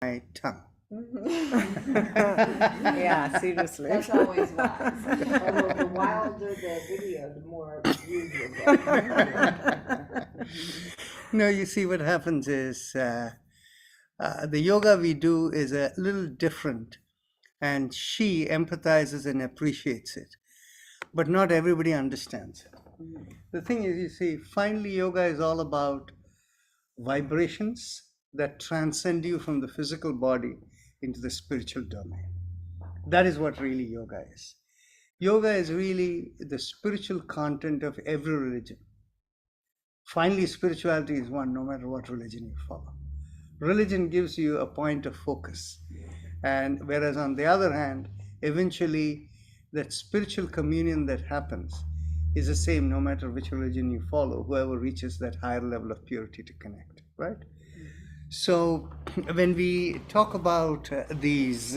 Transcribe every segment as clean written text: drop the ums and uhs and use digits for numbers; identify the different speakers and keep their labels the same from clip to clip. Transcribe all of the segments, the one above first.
Speaker 1: my tongue.
Speaker 2: Yeah, seriously.
Speaker 3: That's always wise. Although the wilder the video, the more views you'll get.
Speaker 1: No, you see, what happens is the yoga we do is a little different, and she empathizes and appreciates it, but not everybody understands it. The thing is, you see, finally, yoga is all about vibrations that transcend you from the physical body into the spiritual domain. That is what really yoga is. Yoga is really the spiritual content of every religion. Finally, spirituality is one, no matter what religion you follow. Religion gives you a point of focus, and whereas on the other hand, eventually that spiritual communion that happens is the same no matter which religion you follow, whoever reaches that higher level of purity to connect, right? So when we talk about this,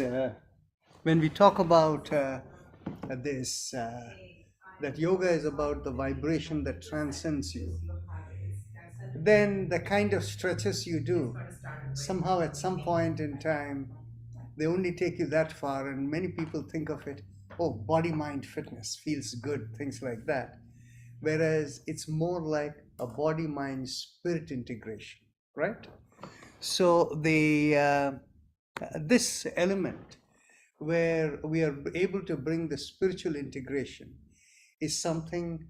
Speaker 1: that yoga is about the vibration that transcends you, then the kind of stretches you do, somehow at some point in time, they only take you that far, and many people think of it, oh, body mind fitness feels good, things like that. Whereas it's more like a body mind spirit integration, right? So this element where we are able to bring the spiritual integration is something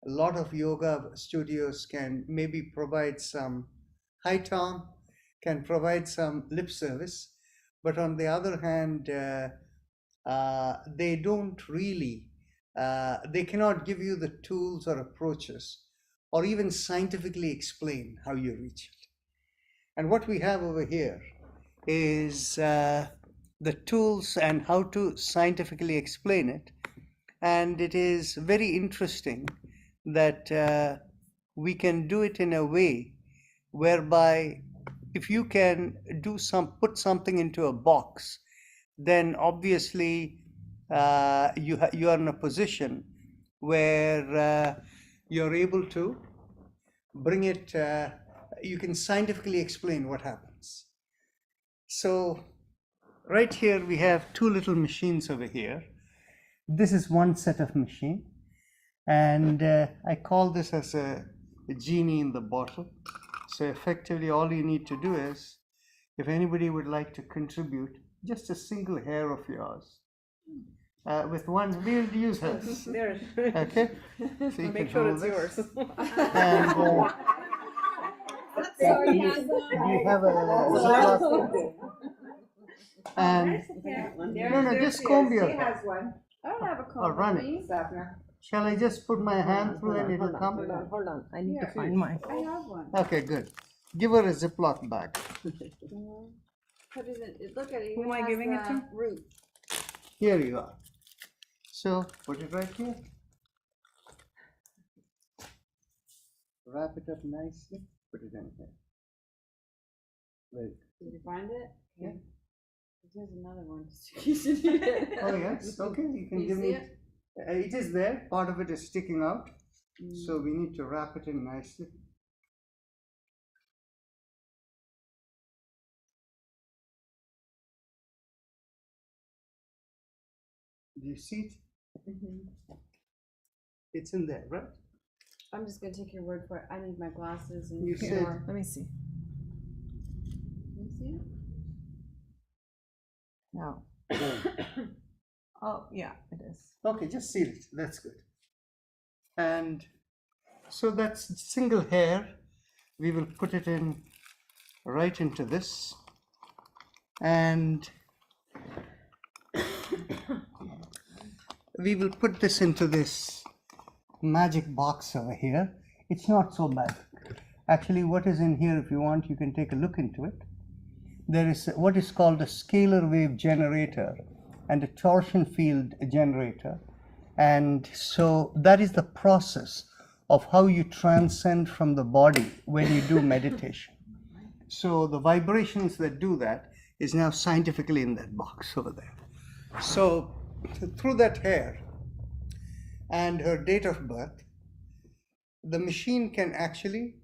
Speaker 1: a lot of yoga studios can maybe provide some high tone, can provide some lip service, but on the other hand, they don't really, they cannot give you the tools or approaches or even scientifically explain how you reach it. And what we have over here is the tools and how to scientifically explain it. And it is very interesting that we can do it in a way whereby if you can put something into a box, then obviously you are in a position where you're able to bring it, you can scientifically explain what happens. So right here we have two little machines over here. This is one set of machine, and I call this as a genie in the bottle. So effectively all you need to do is, if anybody would like to contribute just a single hair of yours, with one, we'll use hers.
Speaker 2: There.
Speaker 1: Okay? So you
Speaker 2: Make
Speaker 1: can
Speaker 2: sure
Speaker 1: hold
Speaker 2: it's
Speaker 1: this.
Speaker 2: yours.
Speaker 1: And you have a Ziploc. And no, just comb your
Speaker 3: She
Speaker 1: hair.
Speaker 3: has one.
Speaker 4: I don't have a comb.
Speaker 1: Or run
Speaker 4: with
Speaker 1: it.
Speaker 4: me.
Speaker 3: Safna.
Speaker 1: Shall I just put my hand through and it'll come?
Speaker 2: Hold on. I need to
Speaker 4: Here.
Speaker 2: find mine.
Speaker 4: I have one.
Speaker 1: Okay, good. Give her a Ziploc bag.
Speaker 4: Put it in, look at it.
Speaker 2: Who am I giving it to?
Speaker 4: Root.
Speaker 1: Here you are. So put it right here. Wrap it up nicely. Put it in here. Very good.
Speaker 4: Did you find it?
Speaker 1: Yeah.
Speaker 4: There's another one. You should need it.
Speaker 1: Oh yes. Okay. You can
Speaker 4: You
Speaker 1: give
Speaker 4: see
Speaker 1: me.
Speaker 4: it?
Speaker 1: It is there. Part of it is sticking out. So we need to wrap it in nicely. Do you see it? It's in there, right?
Speaker 4: I'm just gonna take your word for it. I need my glasses and
Speaker 1: You said-
Speaker 4: more.
Speaker 2: Let me see.
Speaker 4: You see it?
Speaker 2: No. Oh, yeah, it is.
Speaker 1: Okay, just seal it. That's good. And so that's single hair. We will put it in right into this. And we will put this into this magic box over here. It's not so bad. Actually, what is in here, if you want, you can take a look into it. There is what is called a scalar wave generator and a torsion field generator. And so that is the process of how you transcend from the body when you do meditation. So the vibrations that do that is now scientifically in that box over there. So through that hair and her date of birth, the machine can actually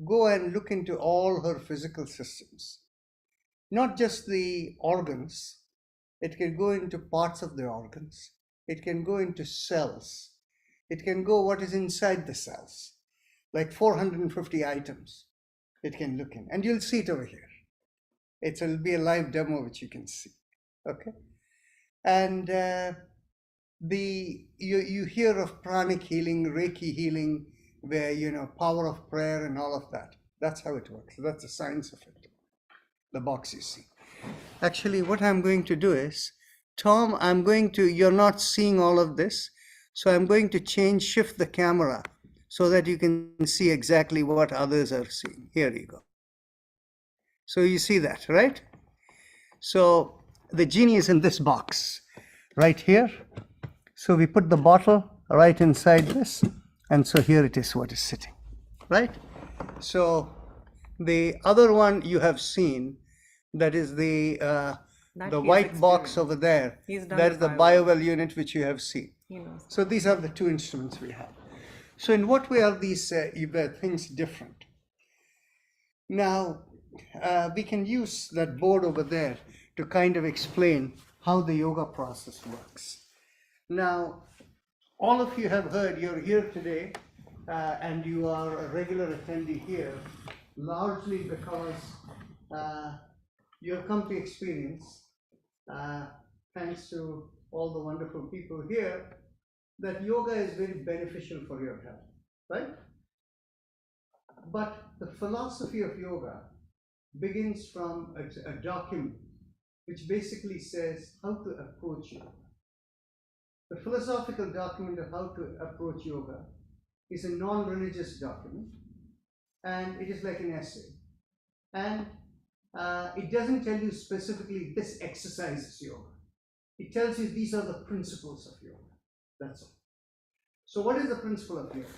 Speaker 1: go and look into all her physical systems not just the organs, it can go into parts of the organs, it can go into cells, it can go what is inside the cells, like 450 items it can look in. And you'll see it over here. It'll be a live demo which you can see. Okay. And you hear of pranic healing, Reiki healing, where power of prayer and all of that. That's how it works. That's the science of it. The box you see. Actually, what I'm going to do is, Tom, you're not seeing all of this, so I'm going to shift the camera so that you can see exactly what others are seeing. Here you go. So you see that, right? So the genie is in this box right here. So we put the bottle right inside this, and so here it is what is sitting, right? So the other one you have seen, that is the white box over there. That is the BioWell unit which you have seen. So these are the two instruments we have. So in what way are these things different? Now, we can use that board over there to kind of explain how the yoga process works. Now, all of you have heard, you're here today, and you are a regular attendee here, largely because you have come to experience, thanks to all the wonderful people here, that yoga is very beneficial for your health, right? But the philosophy of yoga begins from a document which basically says how to approach yoga. The philosophical document of how to approach yoga is a non-religious document, and it is like an essay. And it doesn't tell you specifically this exercise is yoga. It tells you these are the principles of yoga. That's all. So what is the principle of yoga?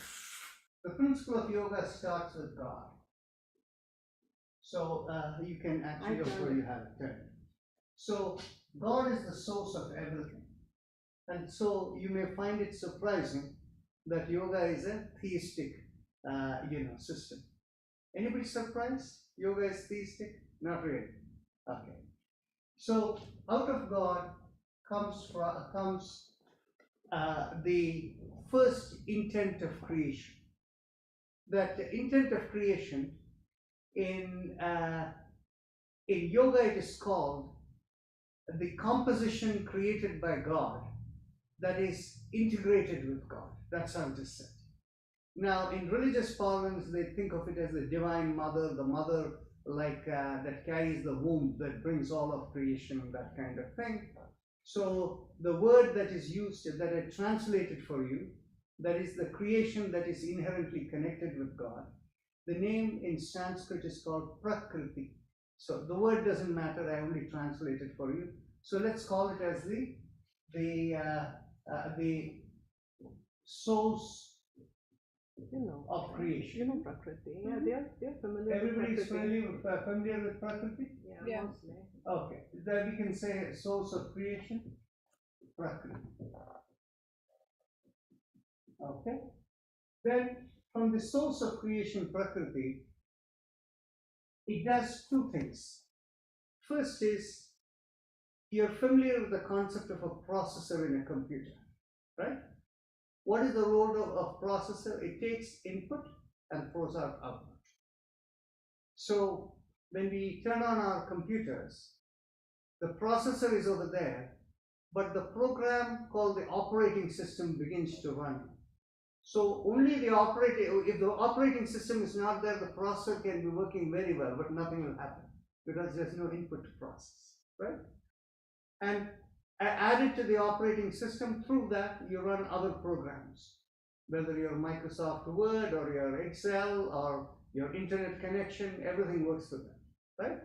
Speaker 1: The principle of yoga starts with God. So you can actually, you have it. So God is the source of everything. And so you may find it surprising that yoga is a theistic system. Anybody surprised? Yoga is theistic? Not really. Okay. So out of God comes the first intent of creation. That intent of creation in yoga it is called the composition created by God that is integrated with God. That's how it is said. Now, in religious parlance, they think of it as the divine mother, the mother that carries the womb, that brings all of creation, that kind of thing. So the word that is used, that I translated for you, that is the creation that is inherently connected with God. The name in Sanskrit is called Prakriti. So the word doesn't matter, I only translate it for you. So let's call it as the source of creation.
Speaker 2: Prakriti. Yeah, they're familiar.
Speaker 1: Everybody is familiar with Prakriti?
Speaker 4: Yeah.
Speaker 2: Mostly.
Speaker 1: Okay, then we can say source of creation, Prakriti. Okay, then from the source of creation, Prakriti, it does two things. First is, you're familiar with the concept of a processor in a computer, right? What is the role of processor? It takes input and throws out output. So when we turn on our computers, the processor is over there, but the program called the operating system begins to run. So only if the operating system is not there, the processor can be working very well, but nothing will happen because there's no input to process, right? And added to the operating system, through that you run other programs, whether your Microsoft Word or your Excel or your internet connection, everything works through that, right?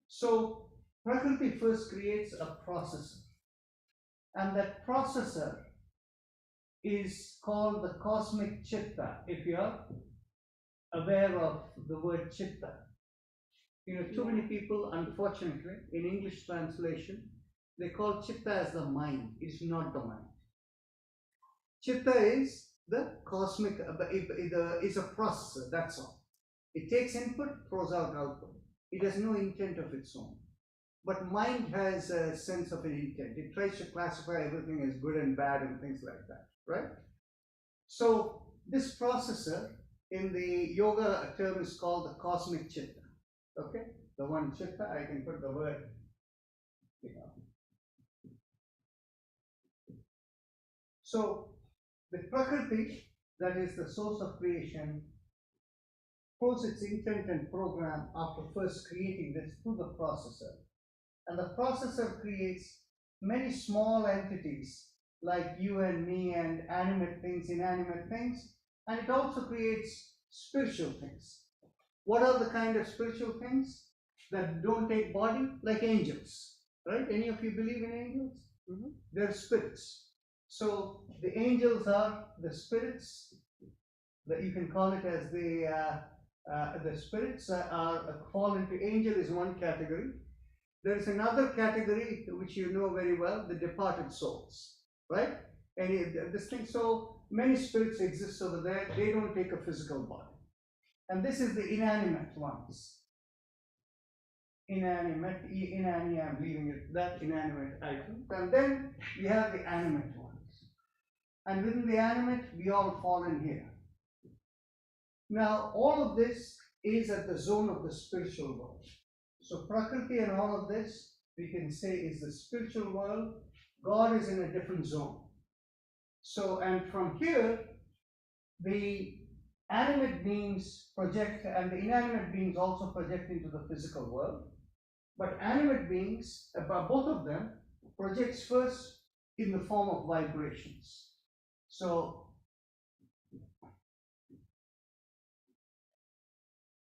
Speaker 1: So Prakriti first creates a processor, and that processor is called the cosmic chitta, if you are aware of the word chitta. Too many people, unfortunately, in English translation, they call chitta as the mind. It's not the mind. Chitta is the cosmic, is a processor, that's all. It takes input, throws out output. It has no intent of its own. but mind has a sense of an intent. It tries to classify everything as good and bad and things like that, right? So this processor in the yoga term is called the cosmic chitta. Okay, the one chitta, I can put the word, you know. So the Prakriti, that is the source of creation, pulls its intent and program after first creating this through the processor. And the processor creates many small entities like you and me and animate things, inanimate things, and it also creates spiritual things. What are the kind of spiritual things that don't take body? Like angels, right? Any of you believe in angels?
Speaker 2: Mm-hmm.
Speaker 1: They're spirits. So the angels are the spirits that you can call it as the spirits fall into angel is one category. There is another category which you know very well, the departed souls, right? And this thing, so many spirits exist over there. They don't take a physical body. And this is the inanimate ones. Inanimate, I'm leaving it, that inanimate item. And then we have the animate ones. And within the animate, we all fall in here. Now, all of this is at the zone of the spiritual world. So Prakriti and all of this, we can say, is the spiritual world. God is in a different zone. So, and from here, the animate beings project, and the inanimate beings also project into the physical world. But animate beings, both of them, projects first in the form of vibrations. So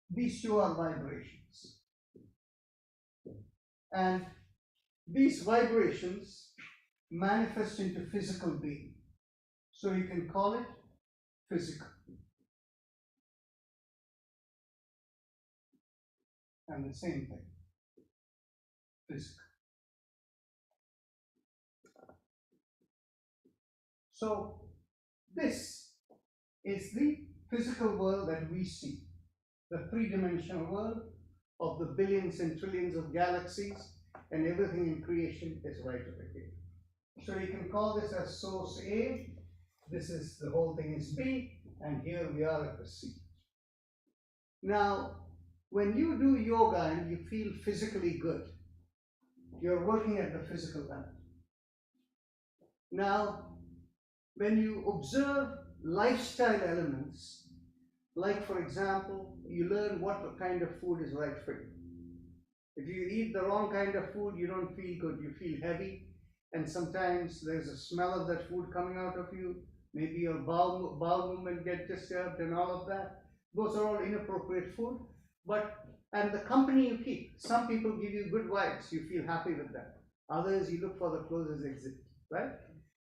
Speaker 1: these two are vibrations. And these vibrations manifest into physical being. So you can call it physical. And the same thing, physical. So this is the physical world that we see, the three-dimensional world of the billions and trillions of galaxies, and everything in creation is right over here. So you can call this as source A, this is the whole thing is B, and here we are at the C. Now, when you do yoga and you feel physically good, you're working at the physical level. Now, when you observe lifestyle elements, like for example, you learn what kind of food is right for you. If you eat the wrong kind of food, you don't feel good, you feel heavy, and sometimes there's a smell of that food coming out of you, maybe your bowel movement gets disturbed and all of that. Those are all inappropriate food, and the company you keep, some people give you good vibes, you feel happy with that. Others, you look for the closest exit, right?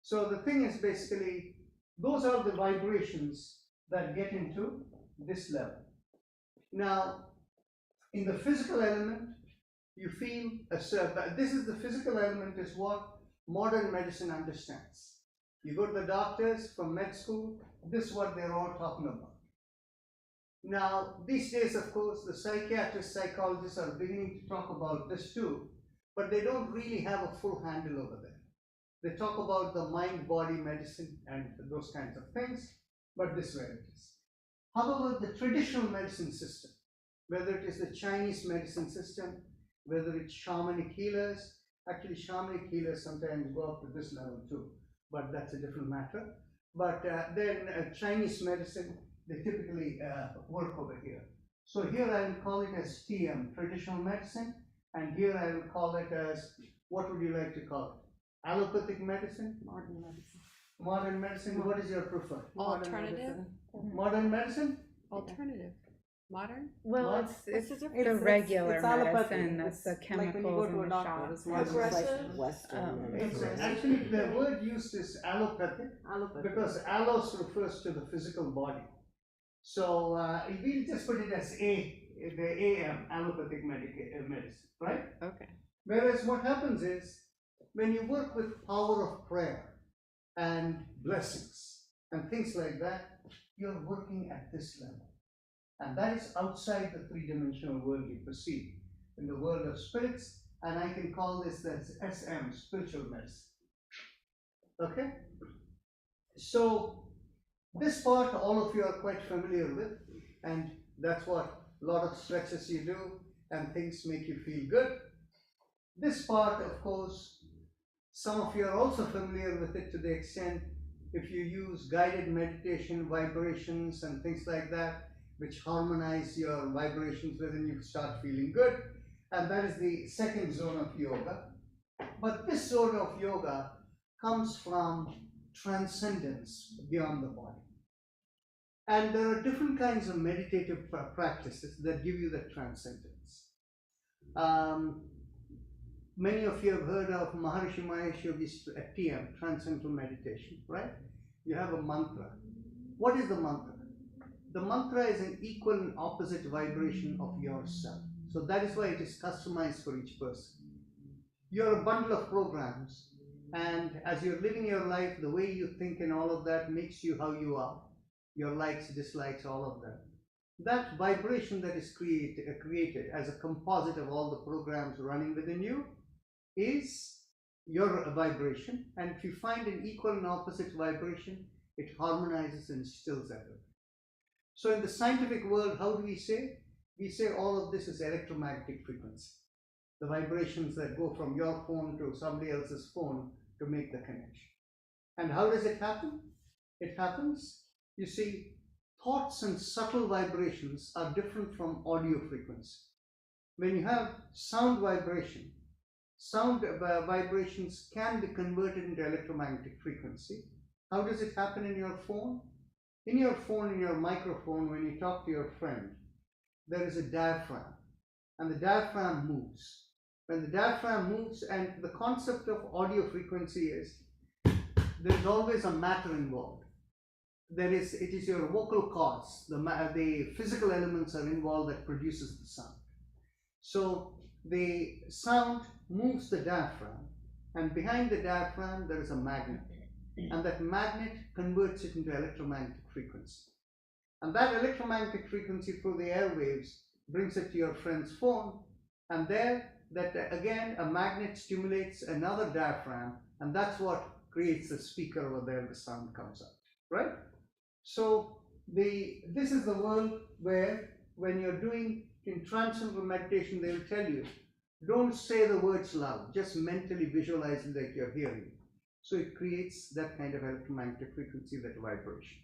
Speaker 1: So the thing is basically, those are the vibrations that get into this level. Now, in the physical element, you feel this is the physical element is what modern medicine understands. You go to the doctors from med school, this is what they're all talking about. Now, these days, of course, the psychiatrists, psychologists are beginning to talk about this too, but they don't really have a full handle over there. They talk about the mind-body medicine and those kinds of things, but this is where it is. However, the traditional medicine system, whether it is the Chinese medicine system, whether it's shamanic healers, actually shamanic healers sometimes go up to this level too, but that's a different matter. But then Chinese medicine, they typically work over here. So here I will call it as TM, traditional medicine, and here I will call it as, what would you like to call it? Allopathic medicine?
Speaker 2: Modern medicine.
Speaker 1: Modern medicine, what is your preferred?
Speaker 4: Alternative?
Speaker 1: Modern medicine?
Speaker 4: Alternative. Modern?
Speaker 5: Well,
Speaker 1: What?
Speaker 5: it's
Speaker 2: the
Speaker 5: the
Speaker 2: difference?
Speaker 5: regular
Speaker 2: It's allopathy.
Speaker 5: medicine, that's the
Speaker 2: It's like when you
Speaker 5: chemicals
Speaker 2: go to
Speaker 5: in
Speaker 2: a
Speaker 5: the
Speaker 2: doctor,
Speaker 5: shop.
Speaker 2: it's modern
Speaker 3: It's like
Speaker 2: medicine.
Speaker 3: Western
Speaker 1: It's
Speaker 3: medicine.
Speaker 1: actually, the word used is allopathic,
Speaker 2: Allopathy.
Speaker 1: because allos refers to the physical body. So we'll just put it as the AM, allopathic medicine, right?
Speaker 4: Okay.
Speaker 1: Whereas what happens is, when you work with power of prayer and blessings and things like that, you're working at this level. And that is outside the three-dimensional world you perceive. In the world of spirits, and I can call this as SM, spiritual medicine. Okay? So this part all of you are quite familiar with, and that's what a lot of stretches you do and things make you feel good. This part, of course, some of you are also familiar with it to the extent if you use guided meditation, vibrations and things like that, which harmonize your vibrations within, you start feeling good. And that is the second zone of yoga. But this zone of yoga comes from transcendence beyond the body. And there are different kinds of meditative practices that give you that transcendence. Many of you have heard of Maharishi Mahesh Yogi's TM, Transcendental Meditation, right? You have a mantra. What is the mantra? The mantra is an equal and opposite vibration of yourself. So that is why it is customized for each person. You're a bundle of programs, and as you're living your life, the way you think and all of that makes you how you are. Your likes, dislikes, all of that. That vibration that is created as a composite of all the programs running within you is your vibration, and if you find an equal and opposite vibration, it harmonizes and stills everything. So in the scientific world, how do we say? We say all of this is electromagnetic frequency. The vibrations that go from your phone to somebody else's phone to make the connection. And how does it happen? It happens, you see, thoughts and subtle vibrations are different from audio frequency. When you have sound vibration, sound vibrations can be converted into electromagnetic frequency. How does it happen in your phone? In your phone, in your microphone, when you talk to your friend, there is a diaphragm, and the diaphragm moves. When the diaphragm moves, and the concept of audio frequency is, there is always a matter involved. It is your vocal cords, the physical elements are involved that produces the sound. So the sound moves the diaphragm, and behind the diaphragm there is a magnet, and that magnet converts it into electromagnetic frequency. And that electromagnetic frequency through the airwaves brings it to your friend's phone, and there, that again, a magnet stimulates another diaphragm, and that's what creates the speaker over there, the sound comes out, right? So this is the world where when you're doing in transcendental meditation, they will tell you, don't say the words loud, just mentally visualize it like you're hearing. So it creates that kind of electromagnetic frequency, that vibration.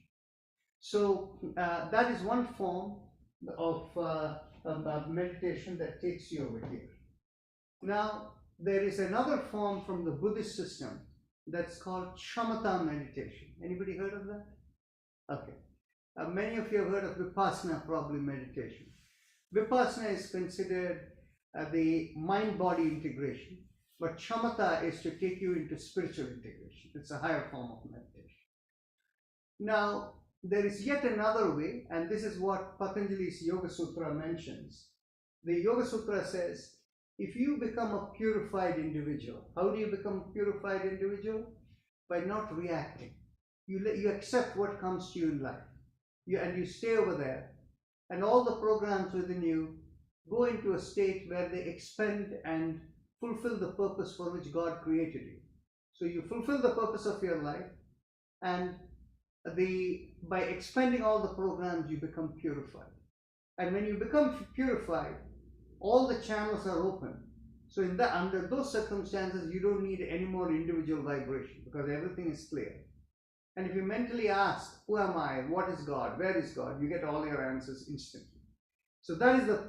Speaker 1: So that is one form of meditation that takes you over here. Now, there is another form from the Buddhist system that's called shamatha meditation. Anybody heard of that? Okay. Many of you have heard of Vipassana, probably meditation. Vipassana is considered the mind-body integration, but shamatha is to take you into spiritual integration. It's a higher form of meditation. Now, there is yet another way, and this is what Patanjali's Yoga Sutra mentions. The Yoga Sutra says, if you become a purified individual, how do you become a purified individual? By not reacting. You accept what comes to you in life, and you stay over there, and all the programs within you go into a state where they expend and fulfill the purpose for which God created you. So you fulfill the purpose of your life, and by expending all the programs, you become purified. And when you become purified, all the channels are open. So under those circumstances, you don't need any more individual vibration because everything is clear. And if you mentally ask, who am I? What is God? Where is God? You get all your answers instantly. So that is the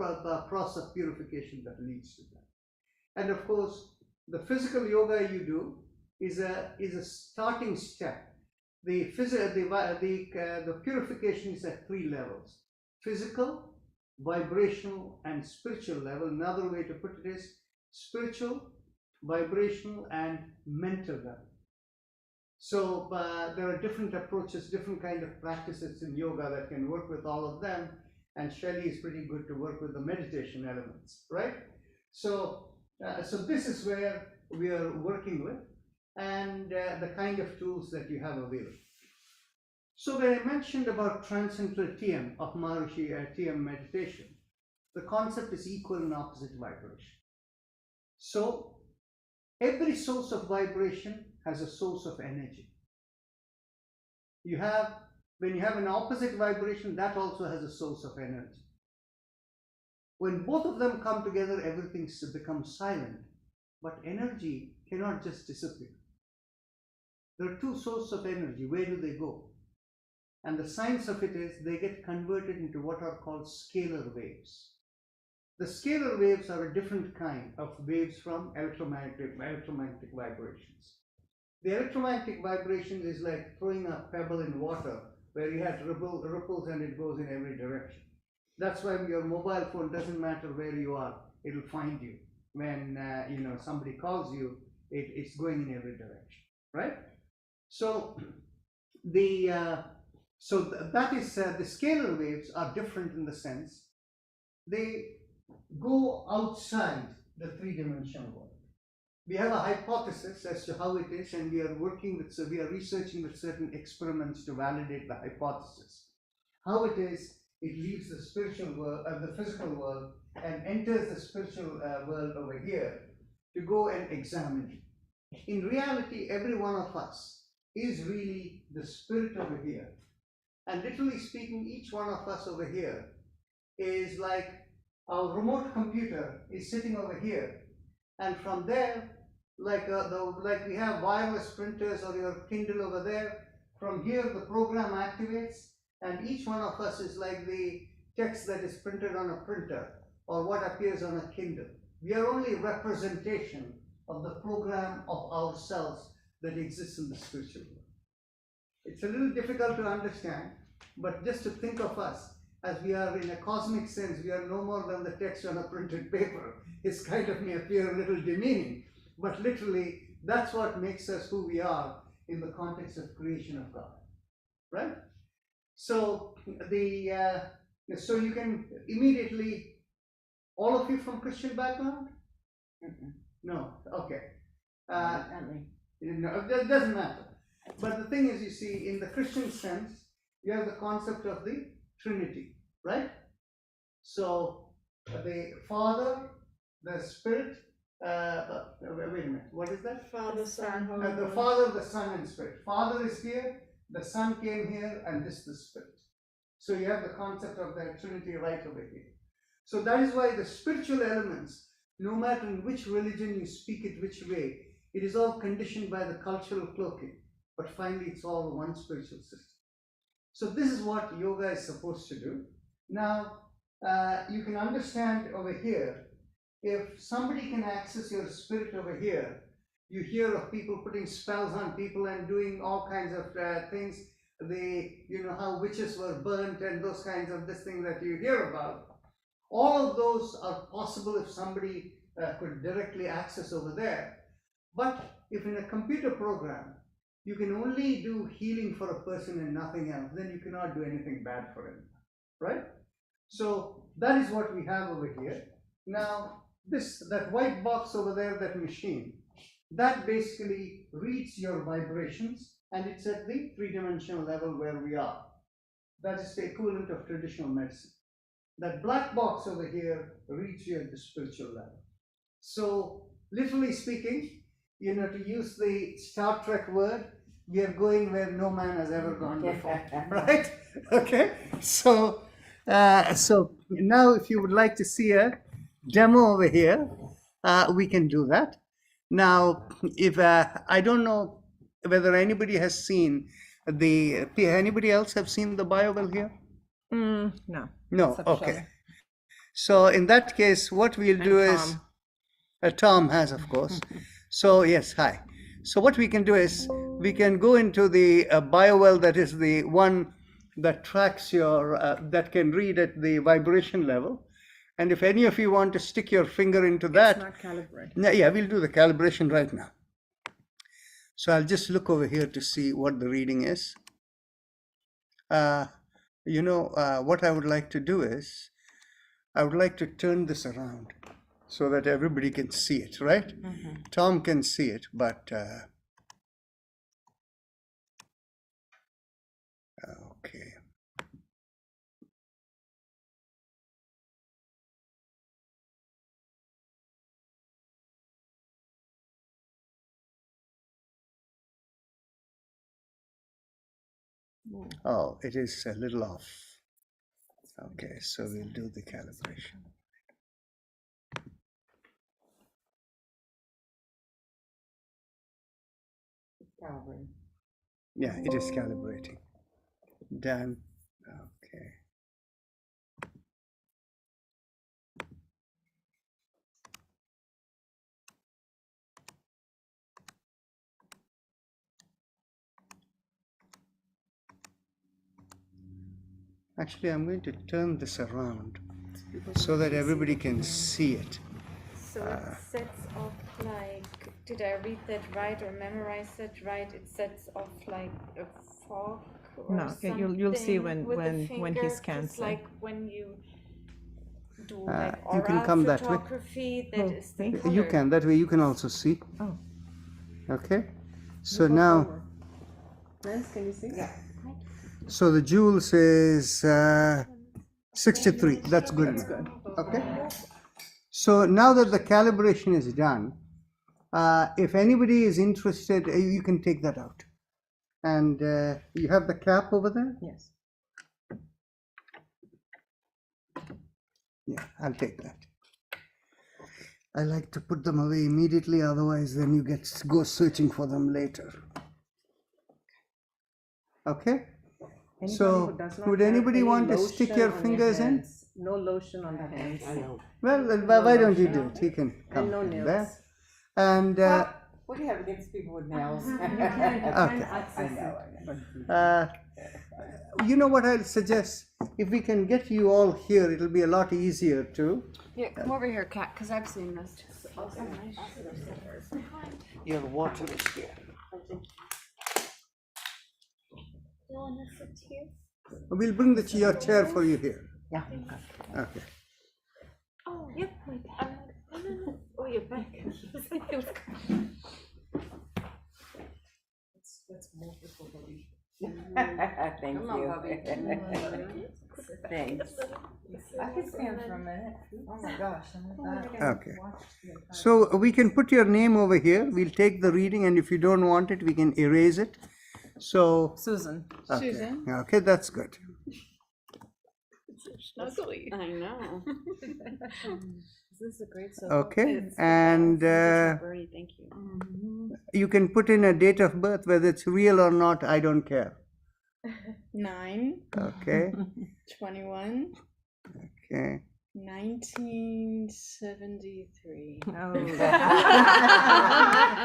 Speaker 1: process of purification that leads to that. And of course, the physical yoga you do is a starting step. The purification is at 3 levels: physical, vibrational, and spiritual level. Another way to put it is spiritual, vibrational, and mental level. So there are different approaches, different kind of practices in yoga that can work with all of them, and Shelley is pretty good to work with the meditation elements, right? So this is where we are working with, and the kind of tools that you have available. So when I mentioned about transcendental TM of Maharishi TM meditation, the concept is equal and opposite vibration. So every source of vibration has a source of energy. When you have an opposite vibration, that also has a source of energy. When both of them come together, everything becomes silent. But energy cannot just disappear. There are two sources of energy. Where do they go? And the science of it is they get converted into what are called scalar waves. The scalar waves are a different kind of waves from electromagnetic vibrations. The electromagnetic vibrations is like throwing a pebble in water where you have ripples and it goes in every direction. That's why your mobile phone doesn't matter where you are, it'll find you. When somebody calls you, it's going in every direction, right? So that is the scalar waves are different in the sense they go outside the three-dimensional world. We have a hypothesis as to how it is, and we are researching with certain experiments to validate the hypothesis. How it is, it leaves the spiritual world, the physical world, and enters the spiritual world over here to go and examine. In reality, every one of us is really the spirit over here. And literally speaking, each one of us over here is like our remote computer is sitting over here. And from there, like we have wireless printers or your Kindle over there, from here the program activates, and each one of us is like the text that is printed on a printer or what appears on a Kindle. We are only a representation of the program of ourselves that exists in the spiritual world. It's a little difficult to understand, but just to think of us as we are, in a cosmic sense, we are no more than the text on a printed paper. It's kind of may appear a little demeaning, but literally that's what makes us who we are in the context of creation of God, right? So so you can immediately, all of you from Christian background? No, okay. No, that doesn't matter. But the thing is, you see, in the Christian sense, you have the concept of the Trinity, right? So the Father, the Spirit, wait a minute, what is that?
Speaker 2: Father, Son, Holy
Speaker 1: The
Speaker 2: Ghost.
Speaker 1: Father, the Son, and Spirit. Father is here, the Son came here, and this is the Spirit. So you have the concept of the Trinity right over here. So that is why the spiritual elements, no matter in which religion you speak it which way, it is all conditioned by the cultural cloaking. But finally, it's all one spiritual system. So this is what yoga is supposed to do. Now, you can understand over here, if somebody can access your spirit over here, you hear of people putting spells on people and doing all kinds of things. How witches were burnt and those kinds of this thing that you hear about. All of those are possible if somebody could directly access over there. But if in a computer program, you can only do healing for a person and nothing else, then you cannot do anything bad for him, right? So that is what we have over here. Now, that white box over there, that machine, that basically reads your vibrations, and it's at the three-dimensional level where we are. That is the equivalent of traditional medicine. That black box over here reads you at the spiritual level. So, literally speaking, to use the Star Trek word, we are going where no man has ever gone before, right? Okay, so now if you would like to see a demo over here, we can do that. Now, if I don't know whether anybody has seen anybody else have seen the Bible here?
Speaker 2: No.
Speaker 1: No,
Speaker 2: Except
Speaker 1: okay.
Speaker 2: Shelley.
Speaker 1: So in that case, what we'll do is, Tom has, of course. So yes, hi. So what we can do is, we can go into the BioWell, that is the one that tracks your, that can read at the vibration level. And if any of you want to stick your finger into that.
Speaker 2: It's not calibrated.
Speaker 1: Yeah, we'll do the calibration right now. So I'll just look over here to see what the reading is. What I would like to do is, I would like to turn this around so that everybody can see it, right? Tom can see it, but okay. Oh, it is a little off. Okay, so we'll do the calibration.
Speaker 3: Calvin.
Speaker 1: Yeah, it is calibrating. Done. Okay. Actually, I'm going to turn this around so that everybody can see it.
Speaker 4: So it sets off like, did I read that right or memorize that right? It sets off like a fog or
Speaker 2: No, okay, you'll see
Speaker 4: something with the
Speaker 2: when he
Speaker 4: finger,
Speaker 2: scans
Speaker 4: 'cause
Speaker 2: it.
Speaker 4: like when you do like
Speaker 1: you can
Speaker 4: aura
Speaker 1: come that way.
Speaker 4: photography, that
Speaker 2: Oh,
Speaker 4: is the
Speaker 2: me?
Speaker 4: color.
Speaker 1: You can, that way you can also see.
Speaker 2: Oh,
Speaker 1: Okay. So now,
Speaker 2: Lance, can you see?
Speaker 3: Yeah.
Speaker 1: so the joules is 63. That's good enough. Okay. So now that the calibration is done, if anybody is interested, you can take that out. And you have the cap over there?
Speaker 2: Yes.
Speaker 1: Yeah, I'll take that. I like to put them away immediately, otherwise then you go searching for them later. Okay? So, would anybody want to stick your fingers in?
Speaker 2: No lotion on the hands.
Speaker 3: I know.
Speaker 1: Well, why don't you do it? You can come
Speaker 2: no
Speaker 1: in
Speaker 2: nails.
Speaker 1: there. And
Speaker 3: What do you have against people with nails?
Speaker 1: okay. You know what I'll suggest? If we can get you all here, it'll be a lot easier too.
Speaker 4: Yeah, come over here, Kat, because I've seen this.
Speaker 1: Your water is here. We'll bring your chair for you here.
Speaker 3: Yeah.
Speaker 1: Okay.
Speaker 4: Oh, yep. No. Oh, you're back.
Speaker 3: That's multiple belief. Thank you. Thanks. I can stand for a minute. Oh my gosh.
Speaker 1: Okay. So we can put your name over here. We'll take the reading, and if you don't want it, we can erase it. So
Speaker 2: Susan.
Speaker 1: okay.
Speaker 4: Susan.
Speaker 1: Okay, that's good.
Speaker 4: Snuggly. I know. This is a great subject.
Speaker 1: Okay, and
Speaker 4: Bernie, thank you.
Speaker 1: you can put in a date of birth, whether it's real or not. I don't care.
Speaker 4: 9,
Speaker 1: Okay.
Speaker 4: 21,
Speaker 1: Okay.
Speaker 4: 1973.
Speaker 2: Oh.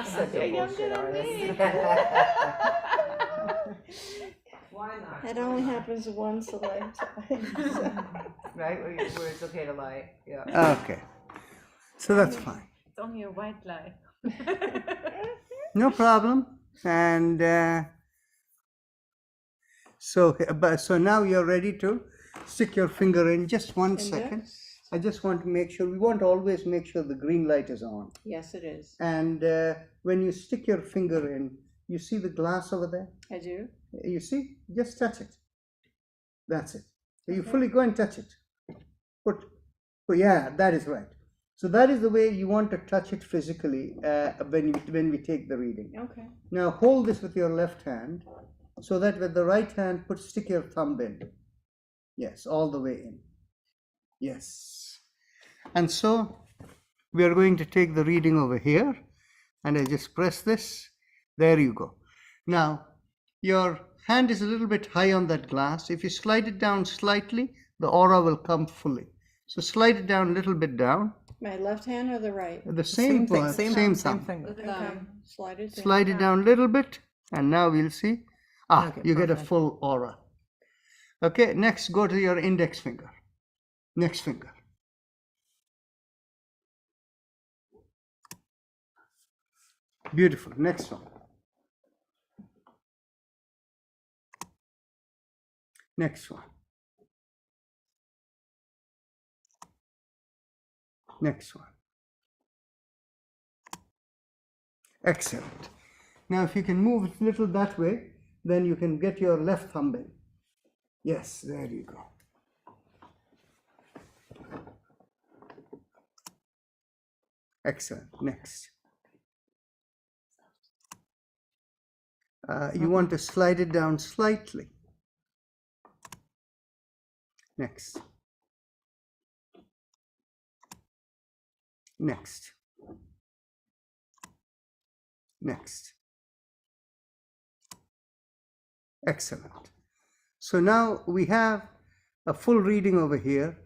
Speaker 3: Such a
Speaker 4: You're younger
Speaker 3: bullshit
Speaker 4: than me.
Speaker 3: artist. Why not?
Speaker 4: It only happens once a lifetime.
Speaker 3: Right, where it's okay to lie. Yeah.
Speaker 1: Okay. So that's fine.
Speaker 4: It's only a white lie.
Speaker 1: No problem. And so now you're ready to stick your finger in. Just 1 second. I just want to make sure, we want to always make sure the green light is on.
Speaker 4: Yes, it is.
Speaker 1: And when you stick your finger in, you see the glass over there?
Speaker 4: I do.
Speaker 1: You see? Just touch it. That's it. You fully go and touch it. Yeah, that is right. So that is the way you want to touch it physically when we take the reading.
Speaker 4: Okay.
Speaker 1: Now hold this with your left hand, so that with the right hand, stick your thumb in. Yes, all the way in. Yes. And so we are going to take the reading over here, and I just press this. There you go. Now your hand is a little bit high on that glass. If you slide it down slightly, the aura will come fully. So slide it down a little bit down.
Speaker 4: My left hand or the right?
Speaker 1: The same thing, same thumb.
Speaker 2: thing.
Speaker 4: Okay. Slide it down.
Speaker 1: Slide it down a little bit, and now we'll see.
Speaker 2: Okay,
Speaker 1: You get a
Speaker 2: perfect.
Speaker 1: full aura. Okay, next go to your index finger. Next finger. Beautiful. Next one. Next one. Next one. Excellent. Now if you can move it a little that way, then you can get your left thumb in. Yes, there you go. Excellent. Next. You want to slide it down slightly. Next. Next. Next. Excellent. So now we have a full reading over here.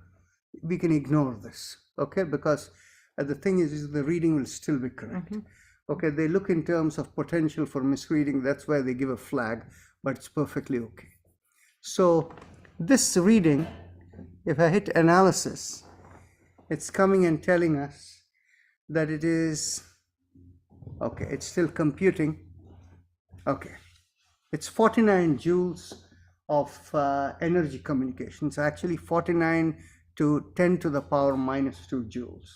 Speaker 1: We can ignore this, okay? Because the thing is the reading will still be correct. Okay, they look in terms of potential for misreading. That's why they give a flag, but it's perfectly okay. So this reading, if I hit analysis, it's coming and telling us that it is, okay, it's still computing. Okay, it's 49 joules of energy communication. It's actually 49 to 10 to the power minus 2 joules.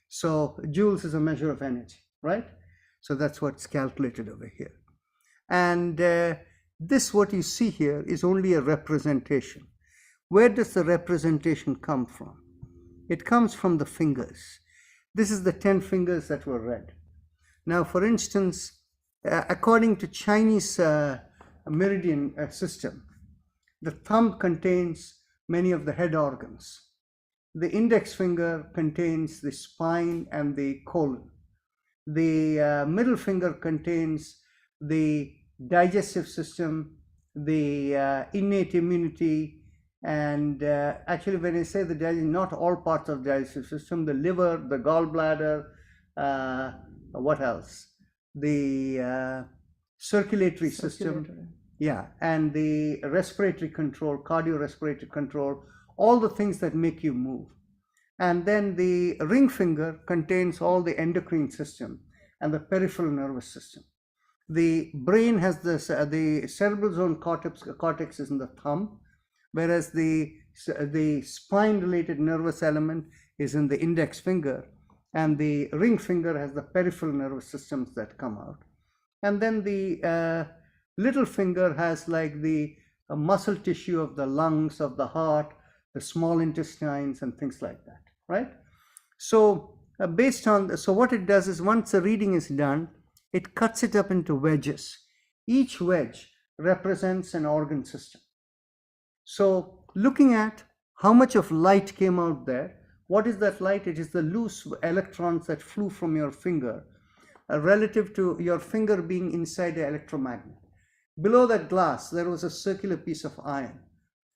Speaker 1: So joules is a measure of energy, right? So that's what's calculated over here. And this, what you see here, is only a representation. Where does the representation come from? It comes from the fingers. This is the 10 fingers that were read. Now, for instance, according to Chinese meridian system, the thumb contains many of the head organs. The index finger contains the spine and the colon. The middle finger contains the digestive system, the innate immunity, and actually when I say the digestive, not all parts of the digestive system, the liver, the gallbladder, what else? The circulatory system, yeah, and the respiratory control, cardiorespiratory control, all the things that make you move. And then the ring finger contains all the endocrine system and the peripheral nervous system. The brain has this, the cerebral zone cortex is in the thumb, whereas the spine related nervous element is in the index finger, and the ring finger has the peripheral nervous systems that come out. And then the little finger has like the muscle tissue of the lungs, of the heart, the small intestines, and things like that, right? So based on, so what it does is once the reading is done, it cuts it up into wedges. Each wedge represents an organ system. So looking at how much of light came out there, what is that light? It is the loose electrons that flew from your finger relative to your finger being inside the electromagnet. Below that glass, there was a circular piece of iron.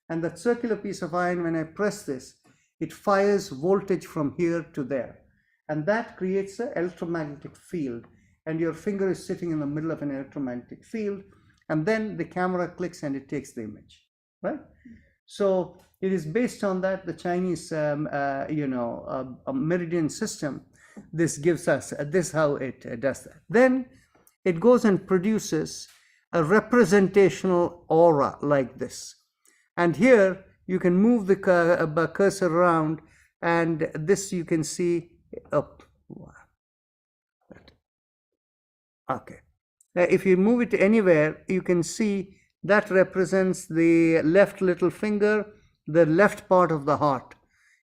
Speaker 1: And that circular piece of iron, when I press this, it fires voltage from here to there. And that creates an electromagnetic field. And your finger is sitting in the middle of an electromagnetic field. And then the camera clicks and it takes the image, right? So it is based on that, the Chinese, meridian system. This gives us, this is how it does that. Then it goes and produces a representational aura like this. And here you can move the cursor around, and this you can see up. Okay. Now if you move it anywhere, you can see that represents the left little finger, the left part of the heart.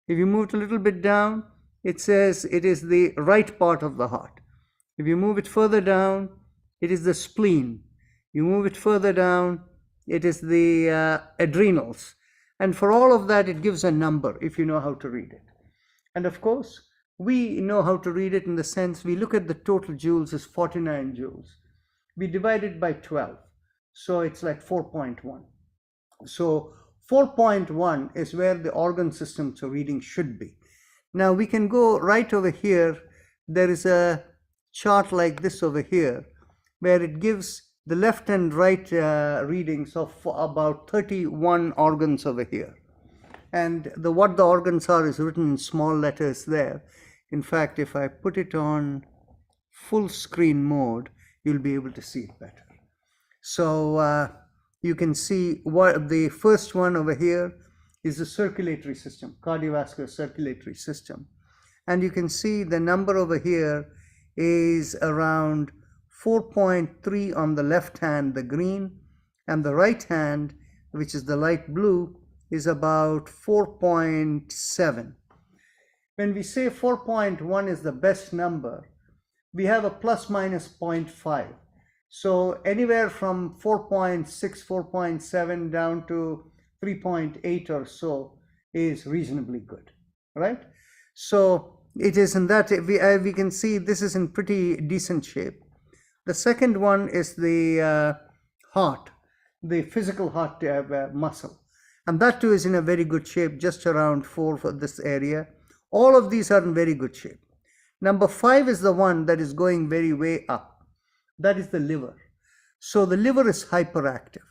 Speaker 1: If you move it a little bit down, it says it is the right part of the heart. If you move it further down, it is the spleen. You move it further down, it is the adrenals. And for all of that, it gives a number if you know how to read it. And of course, we know how to read it in the sense we look at the total joules as 49 joules. We divide it by 12. So it's like 4.1. So 4.1 is where the organ systems of reading should be. Now we can go right over here. There is a chart like this over here, where it gives the left and right readings of about 31 organs over here. And what the organs are is written in small letters there. In fact, if I put it on full screen mode, you'll be able to see it better. So you can see what the first one over here is the circulatory system, cardiovascular circulatory system. And you can see the number over here is around 4.3 on the left hand, the green, and the right hand, which is the light blue, is about 4.7. When we say 4.1 is the best number, we have a plus minus 0.5. So anywhere from 4.6, 4.7 down to 3.8 or so is reasonably good, right? So it is in that we can see this is in pretty decent shape. The second one is the heart, the physical heart muscle, and that too is in a very good shape, just around 4 for this area. All of these are in very good shape. Number 5 is the one that is going very way up. That is the liver. So the liver is hyperactive.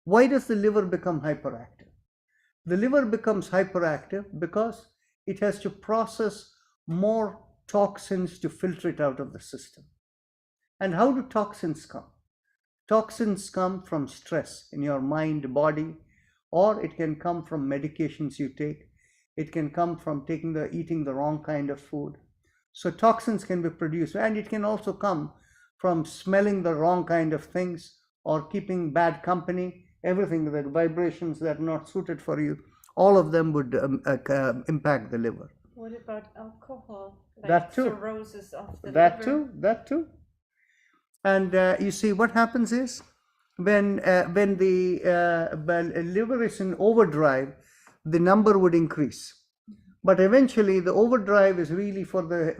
Speaker 1: Why does the liver become hyperactive? The liver becomes hyperactive because it has to process more toxins to filter it out of the system. And how do toxins come? Toxins come from stress in your mind, body, or it can come from medications you take. It can come from eating the wrong kind of food. So toxins can be produced, and it can also come from smelling the wrong kind of things or keeping bad company. Everything, the vibrations that are not suited for you, all of them would impact the liver.
Speaker 4: What about alcohol? Like
Speaker 1: That too.
Speaker 4: Cirrhosis of the
Speaker 1: That
Speaker 4: liver?
Speaker 1: that too. And you see what happens is when the liver is in overdrive, the number would increase. But eventually the overdrive is really for the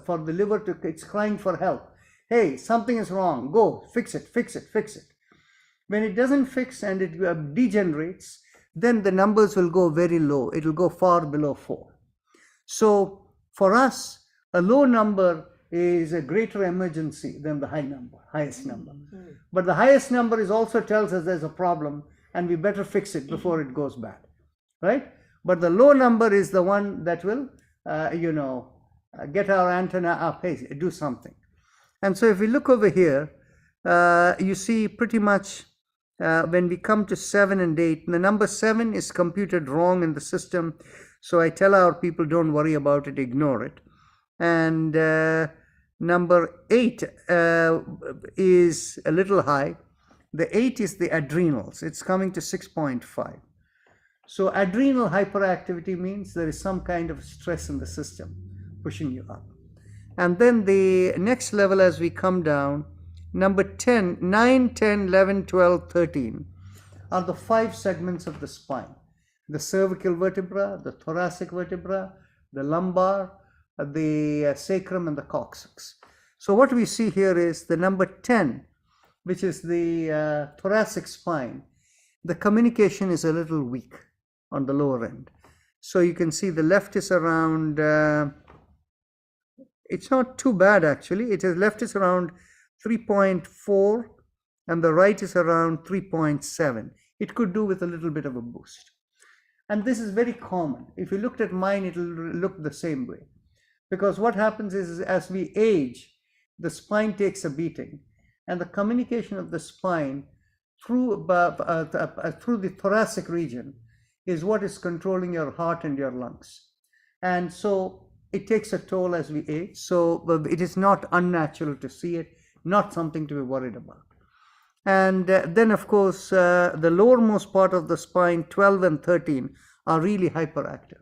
Speaker 1: liver to, it's crying for help. Hey, something is wrong. Go, fix it, fix it, fix it. When it doesn't fix and it degenerates, then the numbers will go very low. It will go far below 4. So for us, a low number is a greater emergency than the highest number. But the highest number is also tells us there's a problem and we better fix it before it goes bad, right? But the low number is the one that will, get our antenna up, hey, do something. And so if we look over here, you see pretty much when we come to 7 and 8, the number 7 is computed wrong in the system. So I tell our people, don't worry about it, ignore it. And number 8 is a little high. The 8 is the adrenals. It's coming to 6.5. So adrenal hyperactivity means there is some kind of stress in the system pushing you up. And then the next level as we come down, number 10, 9, 10, 11, 12, 13 are the 5 segments of the spine. The cervical vertebra, the thoracic vertebra, the lumbar, the sacrum and the coccyx. So what we see here is the number 10, which is the thoracic spine. The communication is a little weak on the lower end. So you can see the left is around, it's not too bad actually. It is left is around 3.4 and the right is around 3.7. It could do with a little bit of a boost. And this is very common. If you looked at mine, it will look the same way. Because what happens is as we age, the spine takes a beating, and the communication of the spine through the thoracic region is what is controlling your heart and your lungs. And so it takes a toll as we age. So it is not unnatural to see it, not something to be worried about. And then, of course, the lowermost part of the spine, 12 and 13, are really hyperactive.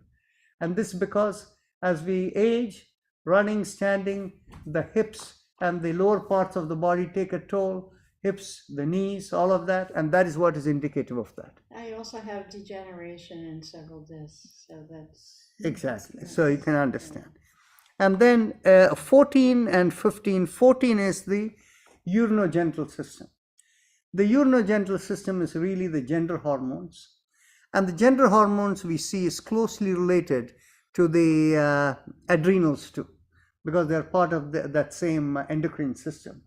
Speaker 1: And this because as we age, running, standing, the hips and the lower parts of the body take a toll, hips, the knees, all of that, and that is what is indicative of that.
Speaker 5: I also have degeneration in several discs, so that's...
Speaker 1: Exactly, so you can understand. And then 14 and 15, 14 is the urinogenital system. The urinogenital system is really the gender hormones. And the gender hormones we see is closely related to the adrenals too, because they're part of that same endocrine system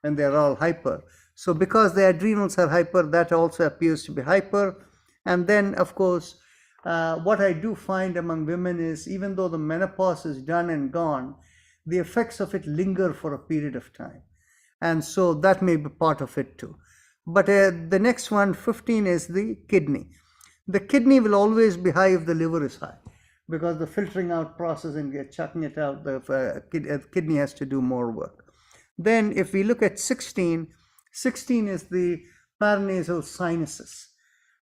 Speaker 1: and they're all hyper. So because the adrenals are hyper, that also appears to be hyper. And then, of course, what I do find among women is even though the menopause is done and gone, the effects of it linger for a period of time. And so that may be part of it too. But the next one, 15, is the kidney. The kidney will always be high if the liver is high, because the filtering out process and chucking it out, the kidney has to do more work. Then if we look at 16, 16 is the paranasal sinuses.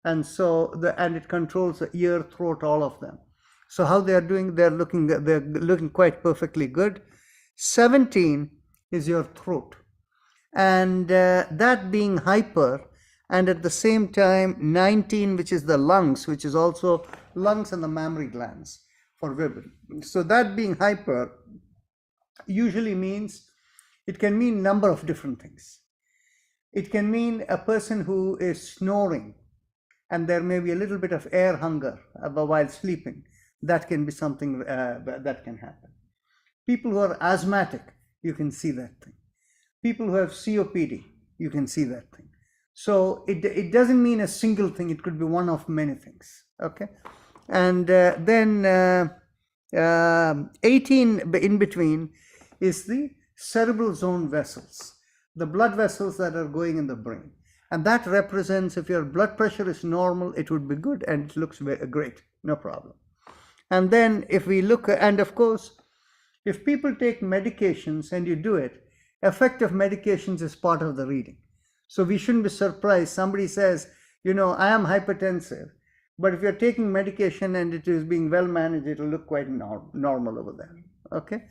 Speaker 1: And so and it controls the ear, throat, all of them. So how they are doing, they're looking quite perfectly good. 17 is your throat. And that being hyper and at the same time 19, which is the lungs, which is also lungs and the mammary glands for women. So that being hyper usually means, it can mean number of different things. It can mean a person who is snoring and there may be a little bit of air hunger while sleeping. That can be something that can happen. People who are asthmatic, you can see that thing. People who have COPD, you can see that thing. So it doesn't mean a single thing. It could be one of many things. Okay, and then 18 in between is the cerebral zone vessels, the blood vessels that are going in the brain. And that represents, if your blood pressure is normal, it would be good and it looks great, no problem. And then if we look, and of course, if people take medications and you do it, effect of medications is part of the reading. So we shouldn't be surprised. Somebody says, you know, I am hypertensive, but if you're taking medication and it is being well managed, it'll look quite normal over there. Okay.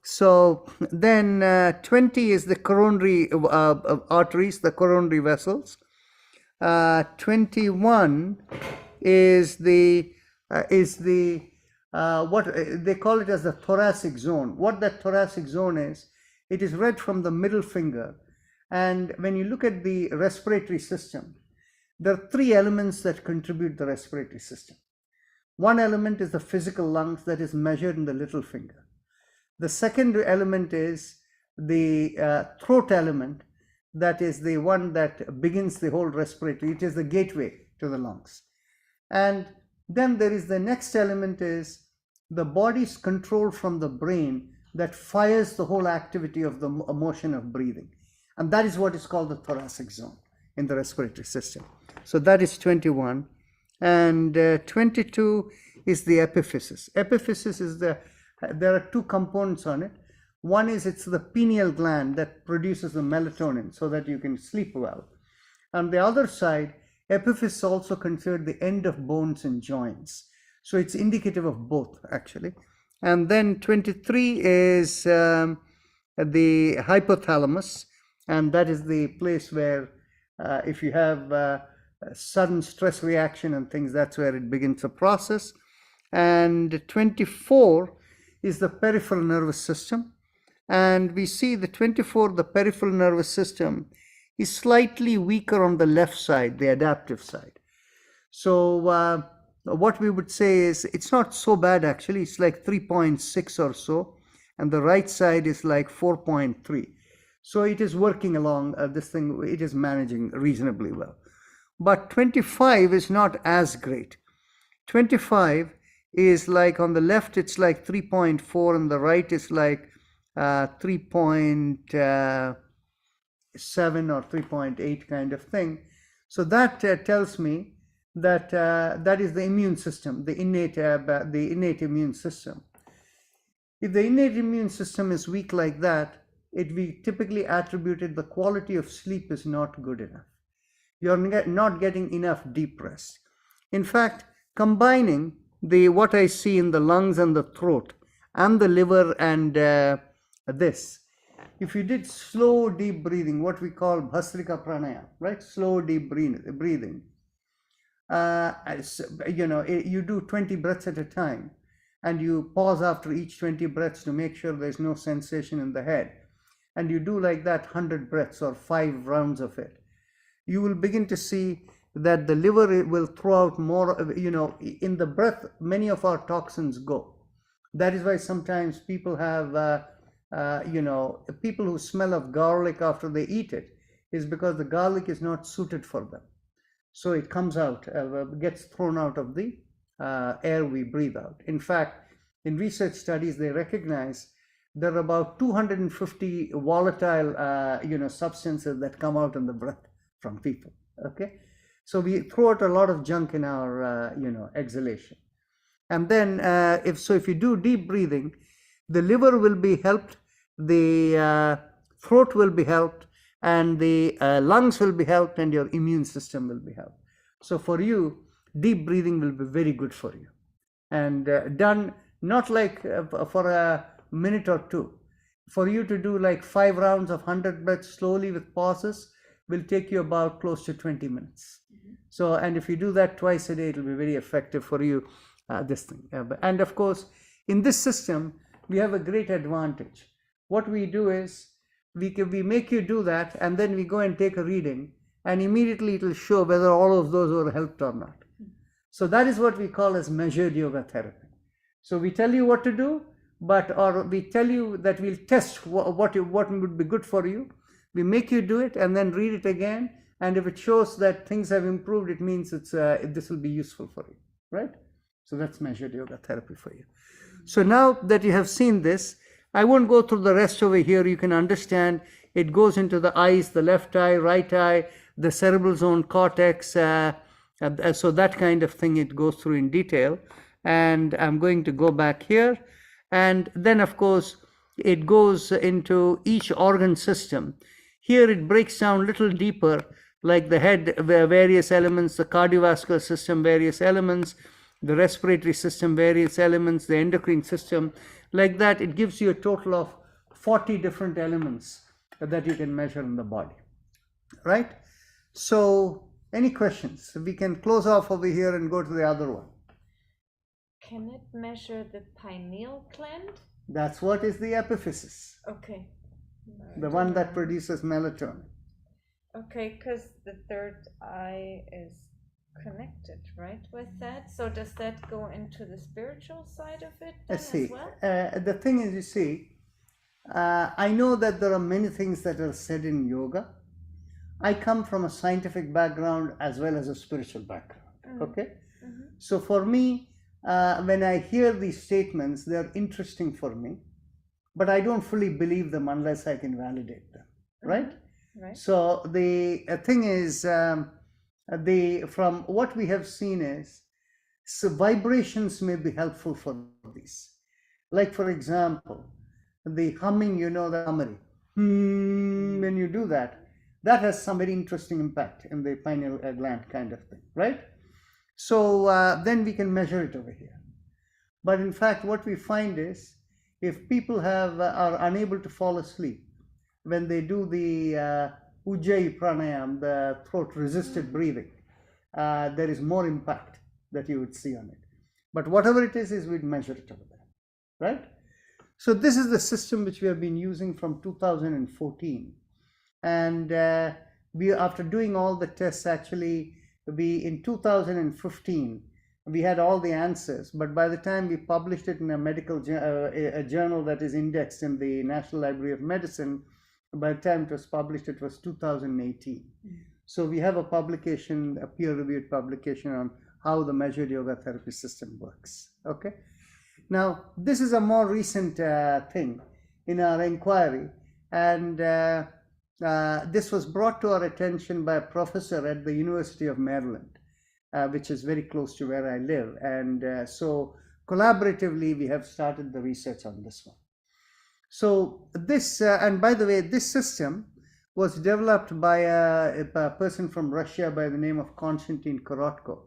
Speaker 1: So then 20 is the coronary arteries, the coronary vessels. 21 is the what they call it as the thoracic zone. What that thoracic zone is, it is read from the middle finger. And when you look at the respiratory system, there are three elements that contribute the respiratory system. One element is the physical lungs that is measured in the little finger. The second element is the throat element, that is the one that begins the whole respiratory. It is the gateway to the lungs. And then there is the next element is the body's control from the brain that fires the whole activity of the motion of breathing. And that is what is called the thoracic zone in the respiratory system. So that is 21. And 22 is the epiphysis. Epiphysis is there are two components on it. One is it's the pineal gland that produces the melatonin so that you can sleep well. On the other side, epiphysis is also considered the end of bones and joints. So it's indicative of both actually. And then 23 is the hypothalamus, and that is the place where if you have a sudden stress reaction and things, that's where it begins the process. And 24 is the peripheral nervous system, and we see the 24, the peripheral nervous system, is slightly weaker on the left side, the adaptive side. So what we would say is it's not so bad actually. It's like 3.6 or so, and the right side is like 4.3. So it is working along this thing, it is managing reasonably well. But 25 is not as great. 25 is like on the left it's like 3.4 and the right is like 3.7 or 3.8 kind of thing. So that tells me that that is the immune system, the innate immune system. If the innate immune system is weak like that, we typically attributed the quality of sleep is not good enough. You're not getting enough deep rest. In fact, combining what I see in the lungs and the throat and the liver and this, if you did slow deep breathing, what we call bhastrika pranaya, right? Slow deep breathing. You do 20 breaths at a time, and you pause after each 20 breaths to make sure there's no sensation in the head. And you do like that 100 breaths or 5 rounds of it. You will begin to see that the liver will throw out more, in the breath, many of our toxins go. That is why sometimes people have, people who smell of garlic after they eat it is because the garlic is not suited for them. So it comes out, gets thrown out of the air we breathe out. In fact, in research studies, they recognize there are about 250 volatile, substances that come out in the breath from people. Okay, so we throw out a lot of junk in our, exhalation. And then, if you do deep breathing, the liver will be helped, the throat will be helped, and the lungs will be helped, and your immune system will be helped. So for you, deep breathing will be very good for you, and done not like for a minute or two. For you to do like 5 rounds of 100 breaths slowly with pauses will take you about close to 20 minutes. So, and if you do that twice a day, it will be very effective for you, this thing. And of course, in this system, we have a great advantage. What we do is, we make you do that, and then we go and take a reading, and immediately it will show whether all of those were helped or not. So that is what we call as measured yoga therapy. So we tell you what to do, or we tell you that we'll test what would be good for you. We make you do it and then read it again. And if it shows that things have improved, it means this will be useful for you, right? So that's measured yoga therapy for you. So now that you have seen this, I won't go through the rest over here. You can understand it goes into the eyes, the left eye, right eye, the cerebral zone cortex. So that kind of thing it goes through in detail. And I'm going to go back here. And then, of course, it goes into each organ system. Here it breaks down a little deeper, like the head, various elements, the cardiovascular system, various elements, the respiratory system, various elements, the endocrine system. Like that, it gives you a total of 40 different elements that you can measure in the body, right? So, any questions? We can close off over here and go to the other one.
Speaker 4: Can it measure the pineal gland?
Speaker 1: That's what is the epiphysis.
Speaker 4: Okay.
Speaker 1: The one that produces melatonin.
Speaker 4: Okay, because the third eye is connected, right, with that? So does that go into the spiritual side of it then as well?
Speaker 1: The thing is, you see, I know that there are many things that are said in yoga. I come from a scientific background as well as a spiritual background, okay? So for me, when I hear these statements, they're interesting for me, but I don't fully believe them unless I can validate them, right?
Speaker 4: Right.
Speaker 1: So the thing is, from what we have seen is, so vibrations may be helpful for these. Like for example, the humming, the humming, when you do that, that has some very interesting impact in the pineal gland kind of thing, right? So then we can measure it over here. But in fact, what we find is, if people are unable to fall asleep, when they do the Ujjayi pranayam, the throat resisted breathing, there is more impact that you would see on it. But whatever it is we'd measure it over there, right? So this is the system which we have been using from 2014. And after doing all the tests, actually, in 2015, we had all the answers, but by the time we published it in a medical a journal that is indexed in the National Library of Medicine, by the time it was published, it was 2018. So we have a publication, a peer-reviewed publication on how the measured yoga therapy system works, okay? Now, this is a more recent thing in our inquiry, and this was brought to our attention by a professor at the University of Maryland, which is very close to where I live. And so collaboratively, we have started the research on this one. So this, and by the way, this system was developed by a person from Russia by the name of Konstantin Korotko.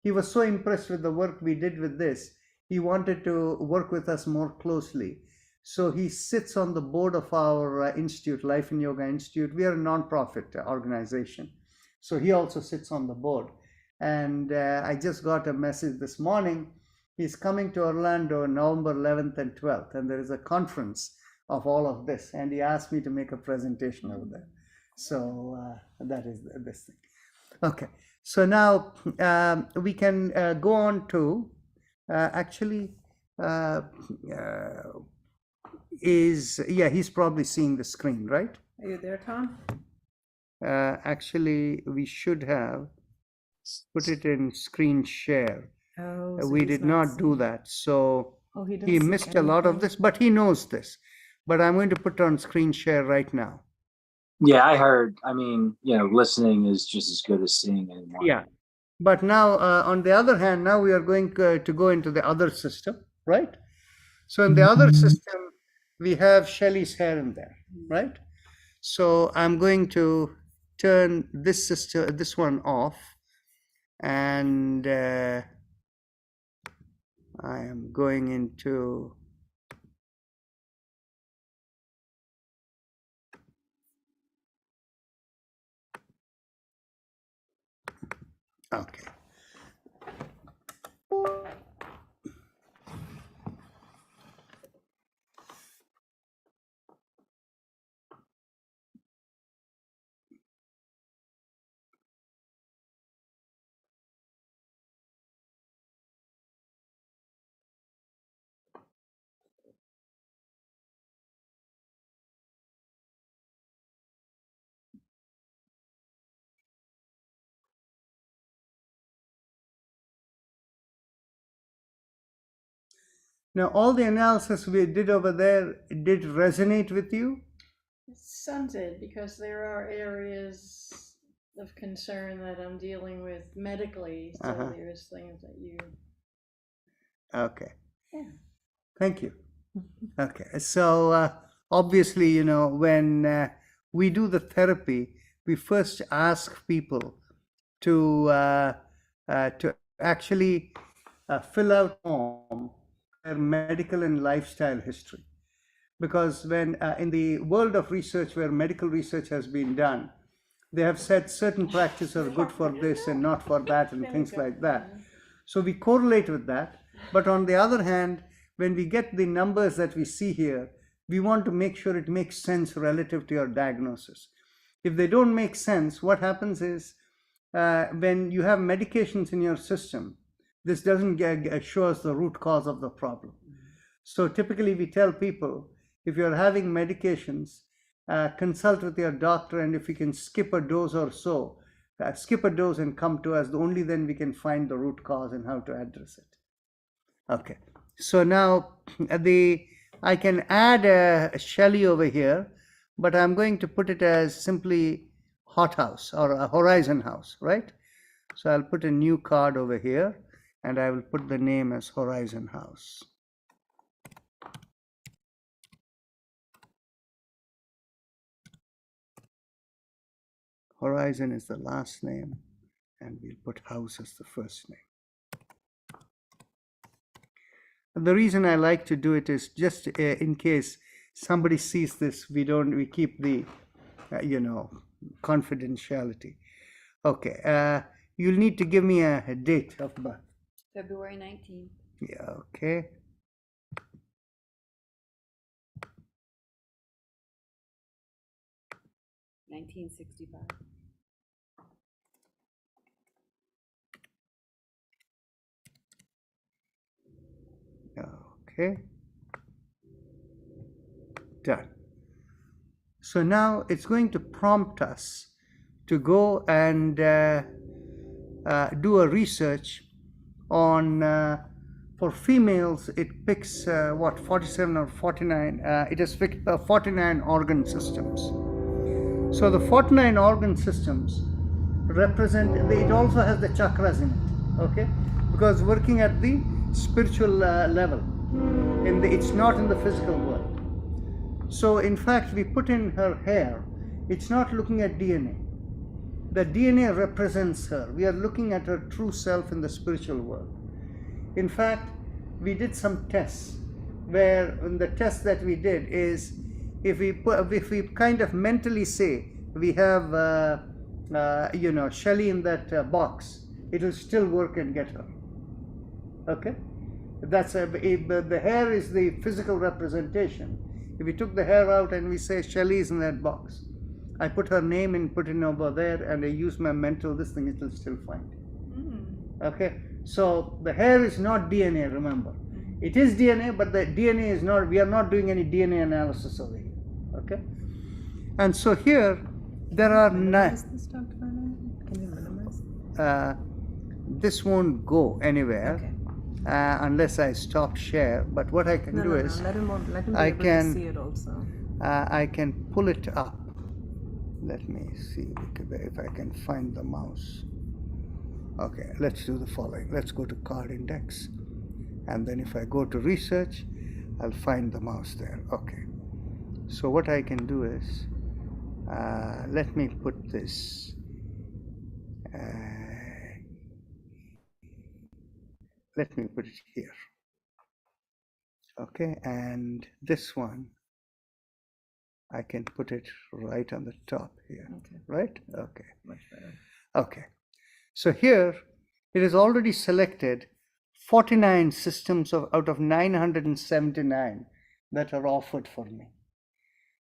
Speaker 1: He was so impressed with the work we did with this, he wanted to work with us more closely. So he sits on the board of our institute, Life in Yoga Institute. We are a non-profit organization. So he also sits on the board. And I just got a message this morning. He's coming to Orlando November 11th and 12th. And there is a conference of all of this. And he asked me to make a presentation over there. So that is this thing. Okay. So now we can go on to he's probably seeing the screen, right?
Speaker 2: Are you there, Tom?
Speaker 1: Actually, we should have put it in screen share.
Speaker 2: Oh, so
Speaker 1: We
Speaker 2: he's
Speaker 1: did
Speaker 2: not
Speaker 1: not do that. So
Speaker 2: Oh,
Speaker 1: he missed a lot of this, but he knows this. But I'm going to put on screen share right now.
Speaker 6: Yeah, I heard. I mean, listening is just as good as seeing anymore.
Speaker 1: Yeah. But now, on the other hand, now we are going to go into the other system, right? So in the other system, we have Shelley's hair in there, right? So I'm going to turn this system, this one off, and I am going into Okay. Now, all the analysis we did over there, did resonate with you?
Speaker 5: Some did, because there are areas of concern that I'm dealing with medically, so
Speaker 1: Uh-huh.
Speaker 5: there's things that you,
Speaker 1: Okay.
Speaker 5: yeah.
Speaker 1: Thank you. Okay. So, obviously, you know, when we do the therapy, we first ask people to actually fill out a form, their medical and lifestyle history. Because when in the world of research where medical research has been done, they have said certain practices are good for this and not for that and things like that. So we correlate with that. But on the other hand, when we get the numbers that we see here, we want to make sure it makes sense relative to your diagnosis. If they don't make sense, what happens is when you have medications in your system, this doesn't show us the root cause of the problem. So typically we tell people, if you're having medications, consult with your doctor, and if you can skip a dose or so, skip a dose and come to us. Only then we can find the root cause and how to address it. Okay, so now I can add a Shelly over here, but I'm going to put it as simply hothouse or a horizon house, right? So I'll put a new card over here, and I will put the name as horizon house. Horizon is the last name, and we'll put house as the first name. The reason I like to do it is just in case somebody sees this, we keep the confidentiality. Okay, you'll need to give me a date of birth.
Speaker 5: February 19th.
Speaker 1: Yeah, okay.
Speaker 5: $1965.
Speaker 1: Okay. Done. So now it's going to prompt us to go and do a research on for females. It picks 47 or 49. It has picked 49 organ systems. So the 49 organ systems represent. It also has the chakras in it. Okay, because working at the spiritual level, it's not in the physical world. So in fact, we put in her hair. It's not looking at DNA. The DNA represents her. We are looking at her true self in the spiritual world. In fact, we did some tests where the test that we did is if we kind of mentally say we have Shelley in that box, it will still work and get her. Okay, that's the hair is the physical representation. If we took the hair out and we say Shelley is in that box, I put her name and put it over there, and I use my mental this thing, it will still find it. Okay, so the hair is not DNA, remember. It is DNA, but the DNA is not, we are not doing any DNA analysis over here. Okay, and so here there are
Speaker 2: Minimize this, Dr. Vernon? Can you minimize?
Speaker 1: this won't go anywhere.
Speaker 2: Okay.
Speaker 1: Unless I stop share, but what I can do is
Speaker 2: Let him be
Speaker 1: I
Speaker 2: able
Speaker 1: can
Speaker 2: to see it also.
Speaker 1: I can pull it up. Let me see if I can find the mouse. Okay, let's do the following. Let's go to card index, and then if I go to research, I'll find the mouse there. Okay, so what I can do is let me put this. Let me put it here. Okay, and this one I can put it right on the top here.
Speaker 2: Okay.
Speaker 1: Right? Okay.
Speaker 2: Much better.
Speaker 1: Okay. So here, it has already selected 49 systems out of 979 that are offered for me.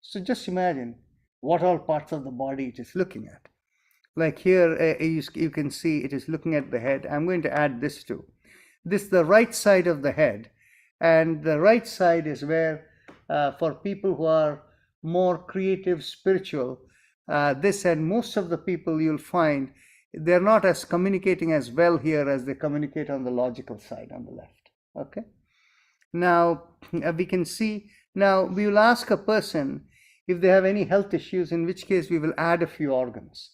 Speaker 1: So just imagine what all parts of the body it is looking at. Like here, you can see it is looking at the head. I'm going to add this too. This is the right side of the head, and the right side is where, for people who are more creative, spiritual, this and most of the people you'll find, they're not as communicating as well here as they communicate on the logical side on the left. Okay. Now we can see, now we will ask a person if they have any health issues, in which case we will add a few organs.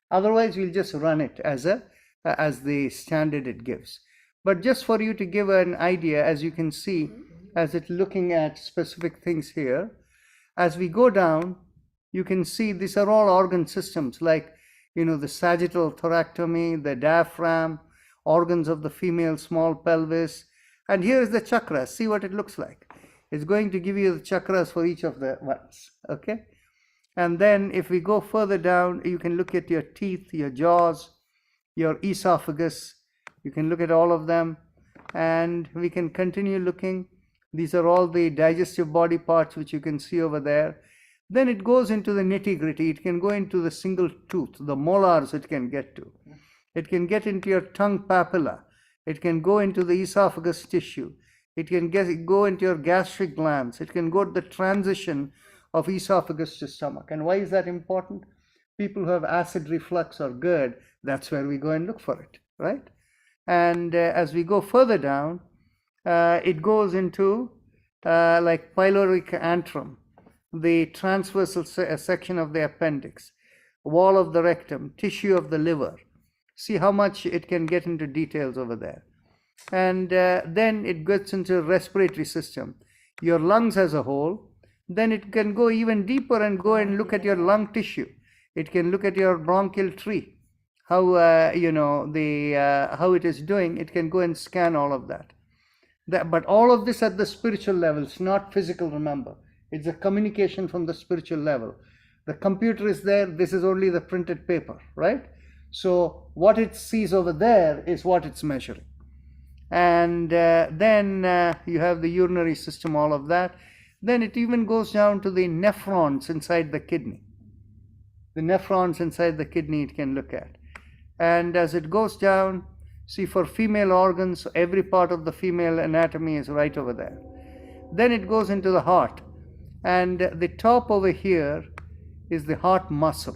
Speaker 1: Otherwise, we'll just run it as the standard it gives. But just for you to give an idea, as you can see, as it's looking at specific things here, as we go down, you can see these are all organ systems, like, the sagittal thoracotomy, the diaphragm, organs of the female small pelvis. And here is the chakras. See what it looks like. It's going to give you the chakras for each of the ones. Okay. And then if we go further down, you can look at your teeth, your jaws, your esophagus. You can look at all of them, and we can continue looking. These are all the digestive body parts which you can see over there. Then it goes into the nitty-gritty. It can go into the single tooth, the molars it can get to. It can get into your tongue papilla. It can go into the esophagus tissue. It can go into your gastric glands. It can go to the transition of esophagus to stomach. And why is that important? People who have acid reflux or GERD, that's where we go and look for it, right? And as we go further down, it goes into like pyloric antrum, the transversal section of the appendix, wall of the rectum, tissue of the liver. See how much it can get into details over there. And then it gets into respiratory system, your lungs as a whole. Then it can go even deeper and go and look at your lung tissue. It can look at your bronchial tree, how how it is doing. It can go and scan all of that. But all of this at the spiritual level. It's not physical, remember. It's a communication from the spiritual level. The computer is there. This is only the printed paper, right? So what it sees over there is what it's measuring. And then you have the urinary system, all of that. Then it even goes down to the nephrons inside the kidney. The nephrons inside the kidney it can look at. And as it goes down, see, for female organs, every part of the female anatomy is right over there. Then it goes into the heart. And the top over here is the heart muscle.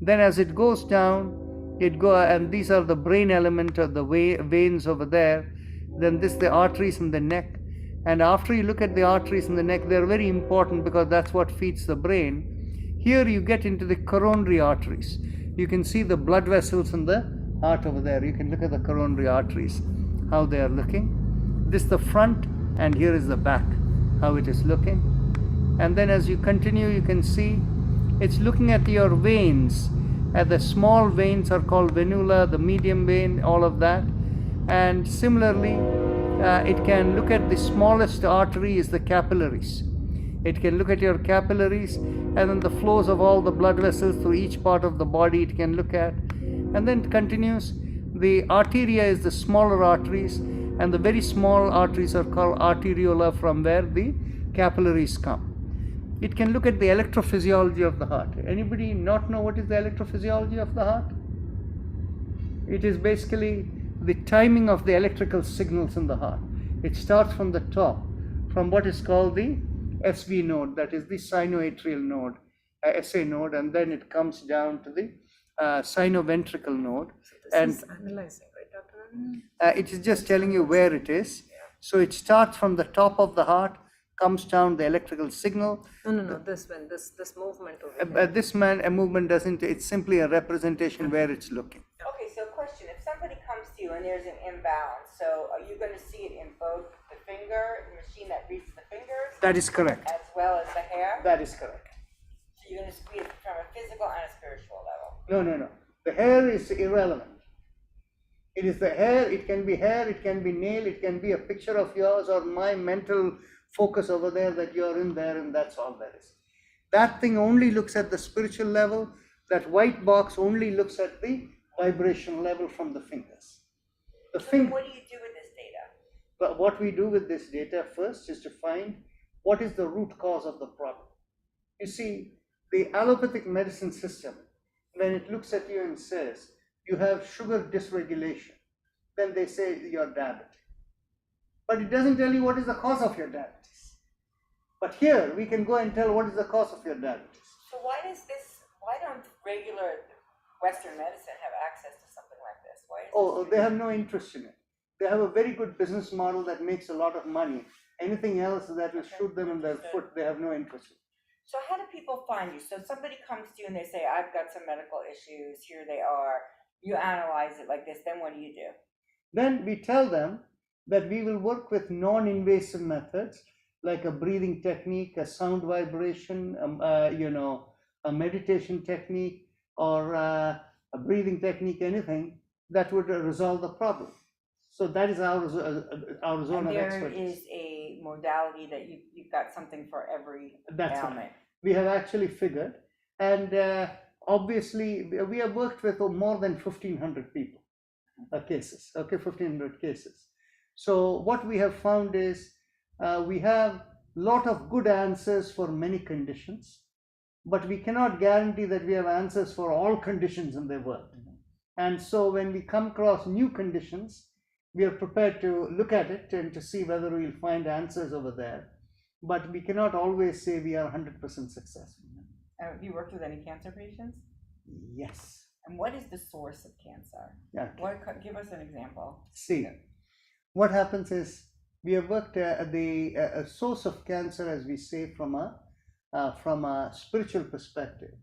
Speaker 1: Then as it goes down, and these are the brain element of the veins over there. Then this, the arteries in the neck. And after you look at the arteries in the neck, they're very important because that's what feeds the brain. Here you get into the coronary arteries. You can see the blood vessels in the heart over there. You can look at the coronary arteries, how they are looking. This is the front, and here is the back, how it is looking. And then as you continue, you can see it's looking at your veins. The small veins are called venula, the medium vein, all of that. And similarly, it can look at the smallest artery is the capillaries. It can look at your capillaries, and then the flows of all the blood vessels through each part of the body it can look at. And then it continues. The arteria is the smaller arteries, and the very small arteries are called arteriola, from where the capillaries come. It can look at the electrophysiology of the heart. Anybody not know what is the electrophysiology of the heart? It is basically the timing of the electrical signals in the heart. It starts from the top, from what is called the SV node, that is the sinoatrial node, SA node, and then it comes down to the sinoventricle node.
Speaker 2: So this
Speaker 1: and
Speaker 2: is analyzing, right, Dr.
Speaker 1: it is just telling you where it is. So it starts from the top of the heart, comes down the electrical signal.
Speaker 2: No, this one, this movement over here.
Speaker 1: This movement doesn't, it's simply a representation where it's looking.
Speaker 3: Okay, so question, if somebody comes to you and there's an imbalance, so are you going to see it in both the finger, the machine that reads the fingers?
Speaker 1: That is correct.
Speaker 3: As well as the hair?
Speaker 1: That is correct.
Speaker 3: So you're going to see it from a physical and a spiritual level?
Speaker 1: No. The hair is irrelevant. It is the hair, it can be nail, it can be a picture of yours or my mental focus over there that you're in there, and that's all there is. That thing only looks at the spiritual level. That white box only looks at the vibration level from the fingers. The
Speaker 3: So then
Speaker 1: finger.
Speaker 3: what do you do with this data?
Speaker 1: But what we do with this data first is to find what is the root cause of the problem. You see, the allopathic medicine system, when it looks at you and says, you have sugar dysregulation, then they say you're diabetic. But it doesn't tell you what is the cause of your diabetes. But here, we can go and tell what is the cause of your diabetes.
Speaker 3: So why don't regular Western medicine have access to something like this? Why is
Speaker 1: Oh,
Speaker 3: this
Speaker 1: they have no interest in it. They have a very good business model that makes a lot of money. Anything else that will shoot them in their foot, they have no interest in.
Speaker 3: So how do people find you? So somebody comes to you and they say, I've got some medical issues, here they are. You analyze it like this, then what do you do?
Speaker 1: Then we tell them that we will work with non-invasive methods like a breathing technique, a sound vibration, a meditation technique, or a breathing technique, anything that would resolve the problem. So that is our zone
Speaker 3: And
Speaker 1: of
Speaker 3: there
Speaker 1: expertise.
Speaker 3: is a modality that you've got something for every
Speaker 1: That's
Speaker 3: ailment.
Speaker 1: right. We have actually figured, and obviously we have worked with more than 1,500 people, cases, okay, 1,500 cases. So what we have found is we have a lot of good answers for many conditions, but we cannot guarantee that we have answers for all conditions in the world. And so when we come across new conditions, we are prepared to look at it and to see whether we'll find answers over there. But we cannot always say we are 100% successful.
Speaker 3: Have you worked with any cancer patients?
Speaker 1: Yes.
Speaker 3: And what is the source of cancer?
Speaker 1: Okay.
Speaker 3: Give us an example.
Speaker 1: See, what happens is we have worked the source of cancer, as we say, from a spiritual perspective,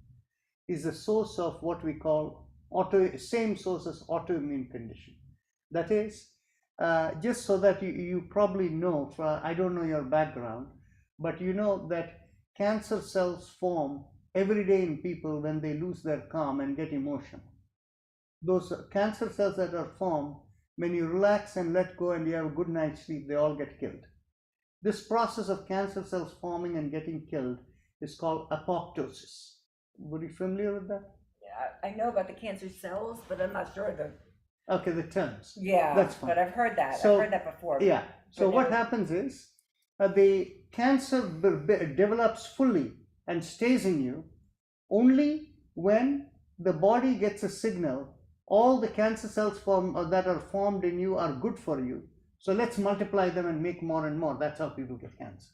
Speaker 1: is the source of what we call same source as autoimmune condition. That is, just so that you probably know, I don't know your background, but you know that cancer cells form every day in people when they lose their calm and get emotional. Those cancer cells that are formed, when you relax and let go and you have a good night's sleep, they all get killed. This process of cancer cells forming and getting killed is called apoptosis. Were you familiar with that?
Speaker 3: Yeah, I know about the cancer cells, but I'm not sure
Speaker 1: the terms.
Speaker 3: Yeah,
Speaker 1: that's fine.
Speaker 3: But I've heard that.
Speaker 1: So,
Speaker 3: I've heard that before.
Speaker 1: Yeah. So what happens is the cancer develops fully and stays in you only when the body gets a signal. All the cancer cells that are formed in you are good for you. So let's multiply them and make more and more. That's how people get cancer.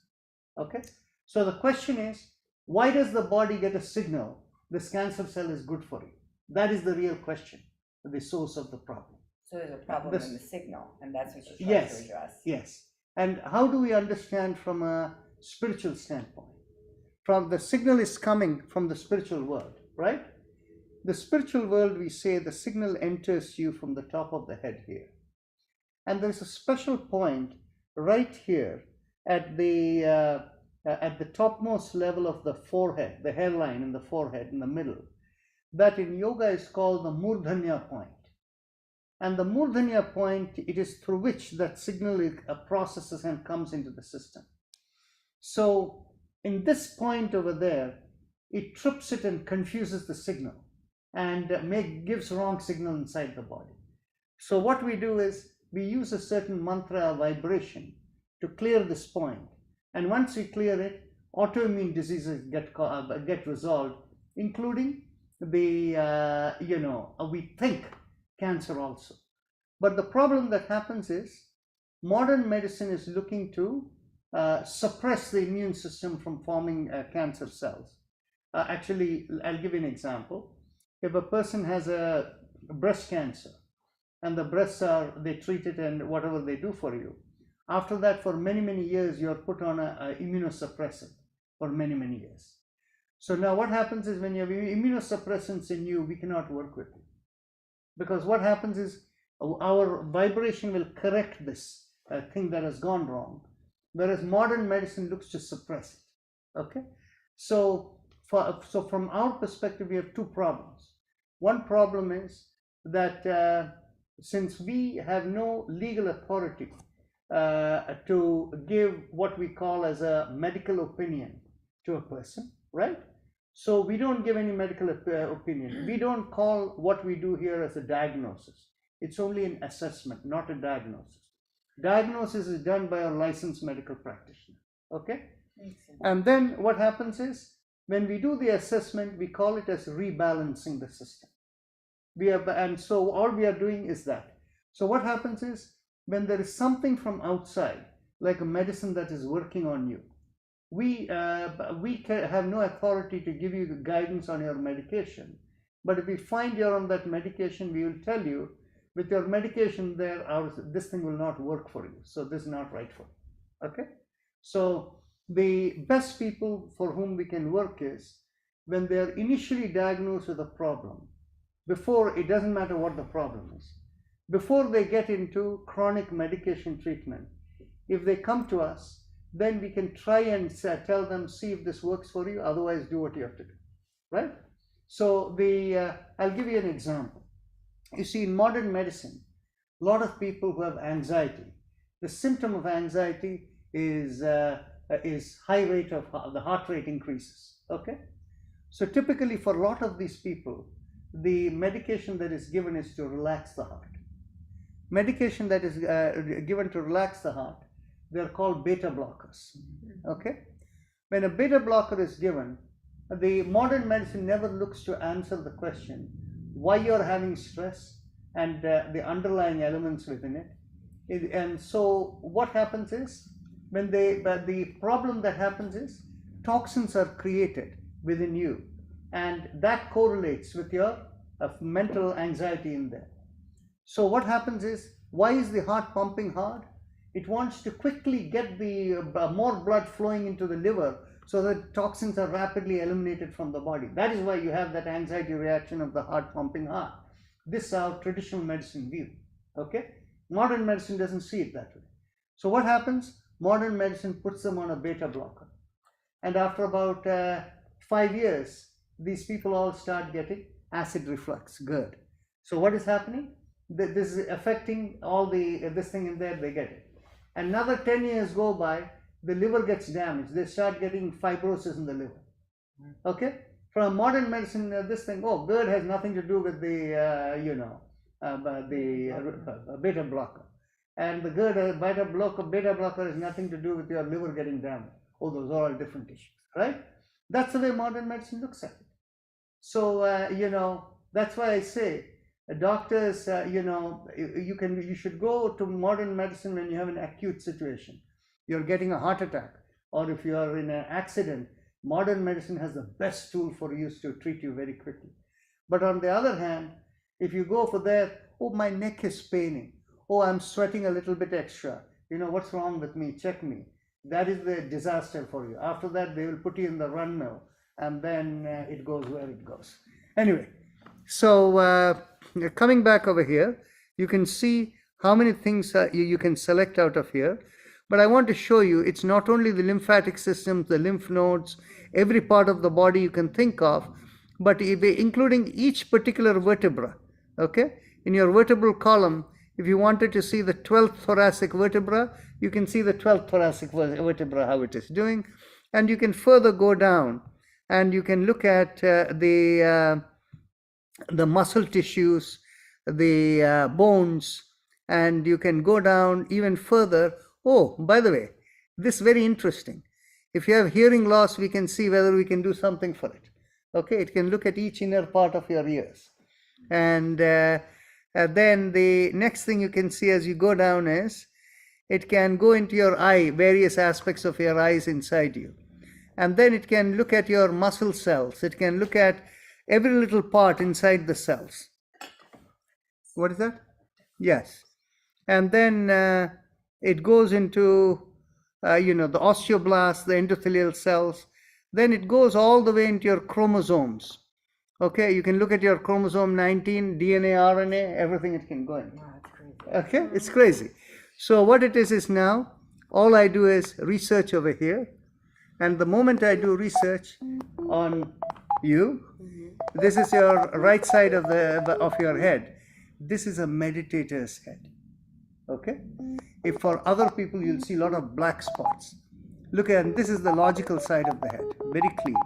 Speaker 1: Okay. So the question is, why does the body get a signal this cancer cell is good for you? That is the real question, the source of the problem.
Speaker 3: So there's a problem in the signal, and that's what you're trying
Speaker 1: Yes,
Speaker 3: to address.
Speaker 1: yes. And how do we understand from a spiritual standpoint? From the signal is coming from the spiritual world, right? The spiritual world, we say the signal enters you from the top of the head here. And there's a special point right here at the topmost level of the forehead, the hairline in the forehead in the middle, that in yoga is called the Murdhanya point. And the Murdhanya point, it is through which that signal processes and comes into the system. So in this point over there, it trips it and confuses the signal and gives wrong signal inside the body. So what we do is we use a certain mantra vibration to clear this point. And once we clear it, autoimmune diseases get resolved, including the, we think cancer also. But the problem that happens is modern medicine is looking to suppress the immune system from forming cancer cells. Actually, I'll give you an example. If a person has a breast cancer and the breasts they treat it and whatever they do for you, after that for many, many years, you're put on a immunosuppressant for many, many years. So now what happens is when you have immunosuppressants in you, we cannot work with you. Because what happens is our vibration will correct this thing that has gone wrong, whereas modern medicine looks to suppress it. Okay, so from our perspective, we have two problems. One problem is that since we have no legal authority to give what we call as a medical opinion to a person, right? So we don't give any medical opinion. We don't call what we do here as a diagnosis. It's only an assessment, not a diagnosis. Diagnosis is done by a licensed medical practitioner. Okay? And then what happens is, when we do the assessment, we call it as rebalancing the system. And so all we are doing is that. So what happens is, when there is something from outside, like a medicine that is working on you, we have no authority to give you the guidance on your medication. But if we find you're on that medication, we will tell you, with your medication there, this thing will not work for you. So this is not right for you. Okay? So the best people for whom we can work is when they're initially diagnosed with a problem, before, it doesn't matter what the problem is, before they get into chronic medication treatment, if they come to us, then we can try and tell them, see if this works for you, otherwise do what you have to do, right? So I'll give you an example. You see, in modern medicine, a lot of people who have anxiety, the symptom of anxiety is high rate of the heart rate increases. Okay, so typically for a lot of these people, the medication that is given is to relax the heart. Medication that is given to relax the heart, they're called beta blockers. Okay, when a beta blocker is given, the modern medicine never looks to answer the question why you're having stress and the underlying elements within it. And so what happens is, when the problem that happens is, toxins are created within you, and that correlates with your mental anxiety in there. So what happens is, why is the heart pumping hard? It wants to quickly get the more blood flowing into the liver so that toxins are rapidly eliminated from the body. That is why you have that anxiety reaction of the heart pumping hard. This is our traditional medicine view. Okay? Modern medicine doesn't see it that way. So what happens? Modern medicine puts them on a beta blocker. And after about 5 years, these people all start getting acid reflux. Good. So what is happening? This is affecting all this thing in there, they get it. Another 10 years go by, the liver gets damaged. They start getting fibrosis in the liver. Okay? From modern medicine, this thing, GERD has nothing to do with the, beta blocker. And the GERD beta blocker has nothing to do with your liver getting damaged. Those are all different issues, right? That's the way modern medicine looks at it. So, that's why I say, doctors, you should go to modern medicine when you have an acute situation. You're getting a heart attack, or if you are in an accident, modern medicine has the best tool for use to treat you very quickly. But on the other hand, if you go for that, my neck is paining, I'm sweating a little bit extra, what's wrong with me, check me. That is the disaster for you. After that, they will put you in the run mill, and then it goes where it goes. Anyway, so coming back over here, you can see how many things you can select out of here. But I want to show you, it's not only the lymphatic systems, the lymph nodes, every part of the body you can think of, but including each particular vertebra. Okay? In your vertebral column, if you wanted to see the 12th thoracic vertebra, you can see the 12th thoracic vertebra, how it is doing. And you can further go down and you can look at the muscle tissues, the bones, and you can go down even further. By the way, this is very interesting. If you have hearing loss, we can see whether we can do something for it. Okay, it can look at each inner part of your ears. And then the next thing you can see as you go down is, it can go into your eye, various aspects of your eyes inside you. And then it can look at your muscle cells. It can look at every little part inside the cells. What is that? Yes. And then it goes into, the osteoblasts, the endothelial cells. Then it goes all the way into your chromosomes. Okay, you can look at your chromosome 19, DNA, RNA, everything it can go in.
Speaker 3: Wow, that's crazy.
Speaker 1: Okay, it's crazy. So what it is now, all I do is research over here. And the moment I do research on you, this is your right side of your head. This is a meditator's head. Okay? If for other people, you'll see a lot of black spots. Look at, this is the logical side of the head, very clean.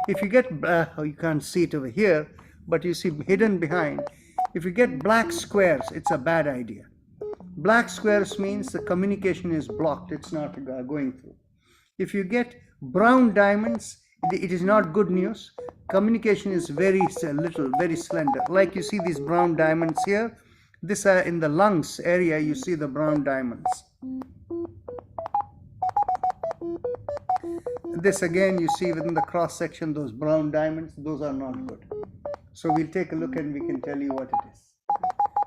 Speaker 1: If you get, you can't see it over here, but you see hidden behind, if you get black squares, it's a bad idea. Black squares means the communication is blocked, it's not going through. If you get brown diamonds, it is not good news. Communication is very little, very slender. Like you see these brown diamonds here, this in the lungs area, you see the brown diamonds. This again, you see within the cross section, those brown diamonds, those are not good. So we'll take a look and we can tell you what it is.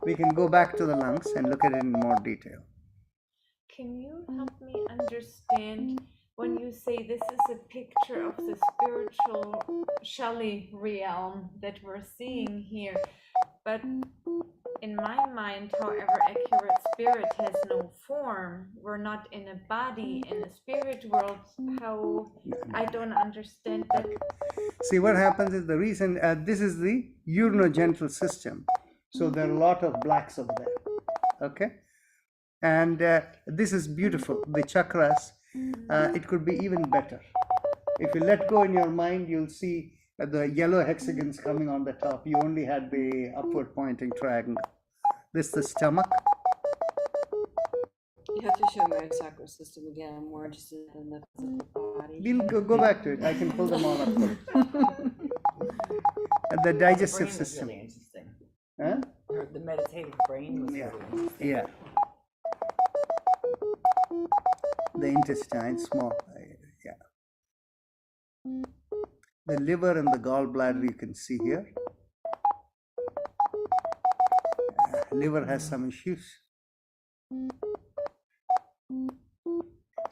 Speaker 1: We can go back to the lungs and look at it in more detail.
Speaker 4: Can you help me understand when you say this is a picture of the spiritual Shelley realm that we're seeing here? But in my mind, however accurate, spirit has no form. We're not in a body in the spirit world. How I don't understand that.
Speaker 1: See, what happens is the reason, this is the urinogenital system. So there are a lot of blacks over there. Okay? And this is beautiful. The chakras, it could be even better. If you let go in your mind, you'll see the yellow hexagons coming on the top. You only had the upward pointing triangle. This is the stomach.
Speaker 2: You have to show my chakra system again. I'm more interested in the physical body.
Speaker 1: We'll go back to it. I can pull them all up. And the digestive system.
Speaker 3: Really interesting.
Speaker 1: Huh?
Speaker 3: The meditative brain was
Speaker 1: Yeah.
Speaker 3: really interesting.
Speaker 1: Yeah. The intestine, small. Yeah. The liver and the gallbladder you can see here. Liver has some issues.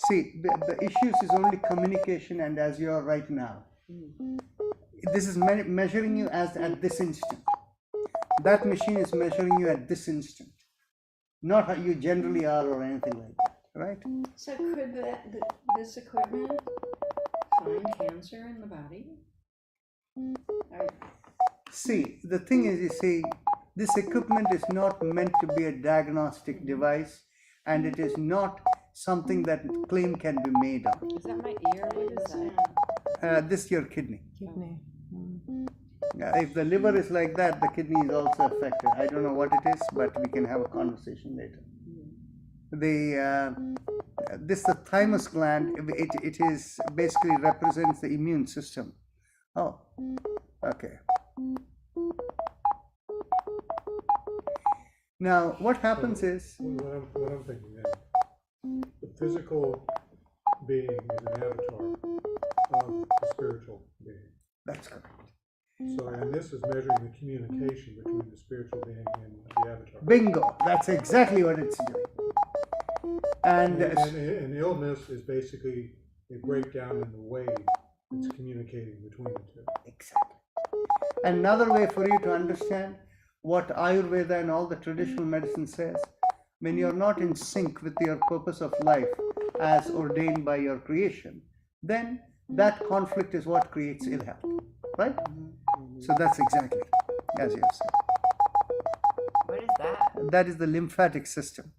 Speaker 1: See, the issues is only communication, and as you are right now. This is measuring you as at this instant. That machine is measuring you at this instant. Not how you generally are or anything like that, right?
Speaker 5: So could this equipment find cancer in the body?
Speaker 1: See, the thing is, you see, this equipment is not meant to be a diagnostic device, and it is not something that claim can be made on.
Speaker 2: Is that my ear? What is that?
Speaker 1: This is your kidney.
Speaker 2: Kidney.
Speaker 1: If the liver is like that, the kidney is also affected. I don't know what it is, but we can have a conversation later. This the thymus gland. It is basically represents the immune system. Oh, okay. Now, what happens is
Speaker 7: What I'm thinking then, the physical being is an avatar of the spiritual being.
Speaker 1: that's correct.
Speaker 7: So, and this is measuring the communication between the spiritual being and the avatar.
Speaker 1: Bingo. That's exactly what it's doing. And
Speaker 7: And illness is basically a breakdown in the way it's communicating between the two.
Speaker 1: exactly. Another way for you to understand what Ayurveda and all the traditional medicine says, when you're not in sync with your purpose of life as ordained by your creation, then that conflict is what creates ill health, right? So that's exactly as you have said.
Speaker 3: What is that?
Speaker 1: That is the lymphatic system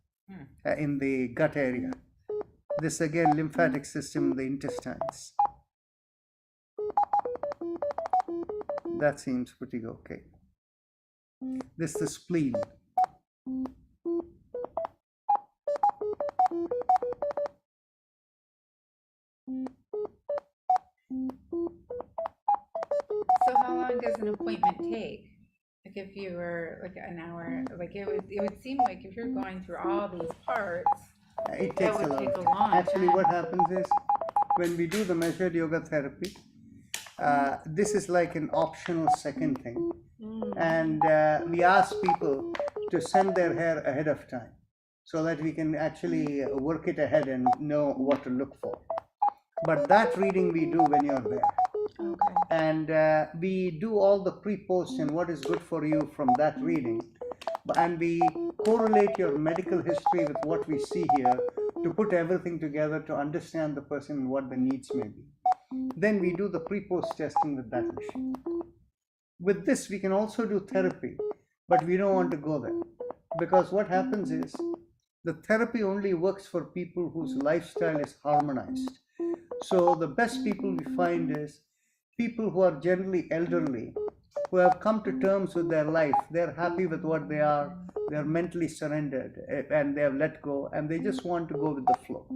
Speaker 1: in the gut area. This again, lymphatic system in the intestines. That seems pretty okay. This is the spleen.
Speaker 2: So how long does an appointment take? Like if you were like an hour, like it would seem like if you're going through all these parts,
Speaker 1: It
Speaker 2: that
Speaker 1: takes a
Speaker 2: would
Speaker 1: long
Speaker 2: take a
Speaker 1: time.
Speaker 2: long
Speaker 1: Actually,
Speaker 2: time.
Speaker 1: what happens is when we do the measured yoga therapy, this is like an optional second thing. And we ask people to send their hair ahead of time so that we can actually work it ahead and know what to look for. But that reading we do when you're there.
Speaker 2: Okay.
Speaker 1: And we do all the pre-post and what is good for you from that reading. And we correlate your medical history with what we see here to put everything together to understand the person and what the needs may be. Then we do the pre-post testing with that machine. With this, we can also do therapy, but we don't want to go there. Because what happens is, the therapy only works for people whose lifestyle is harmonized. So the best people we find is people who are generally elderly, who have come to terms with their life. They're happy with what they are. They're mentally surrendered and they have let go and they just want to go with the flow.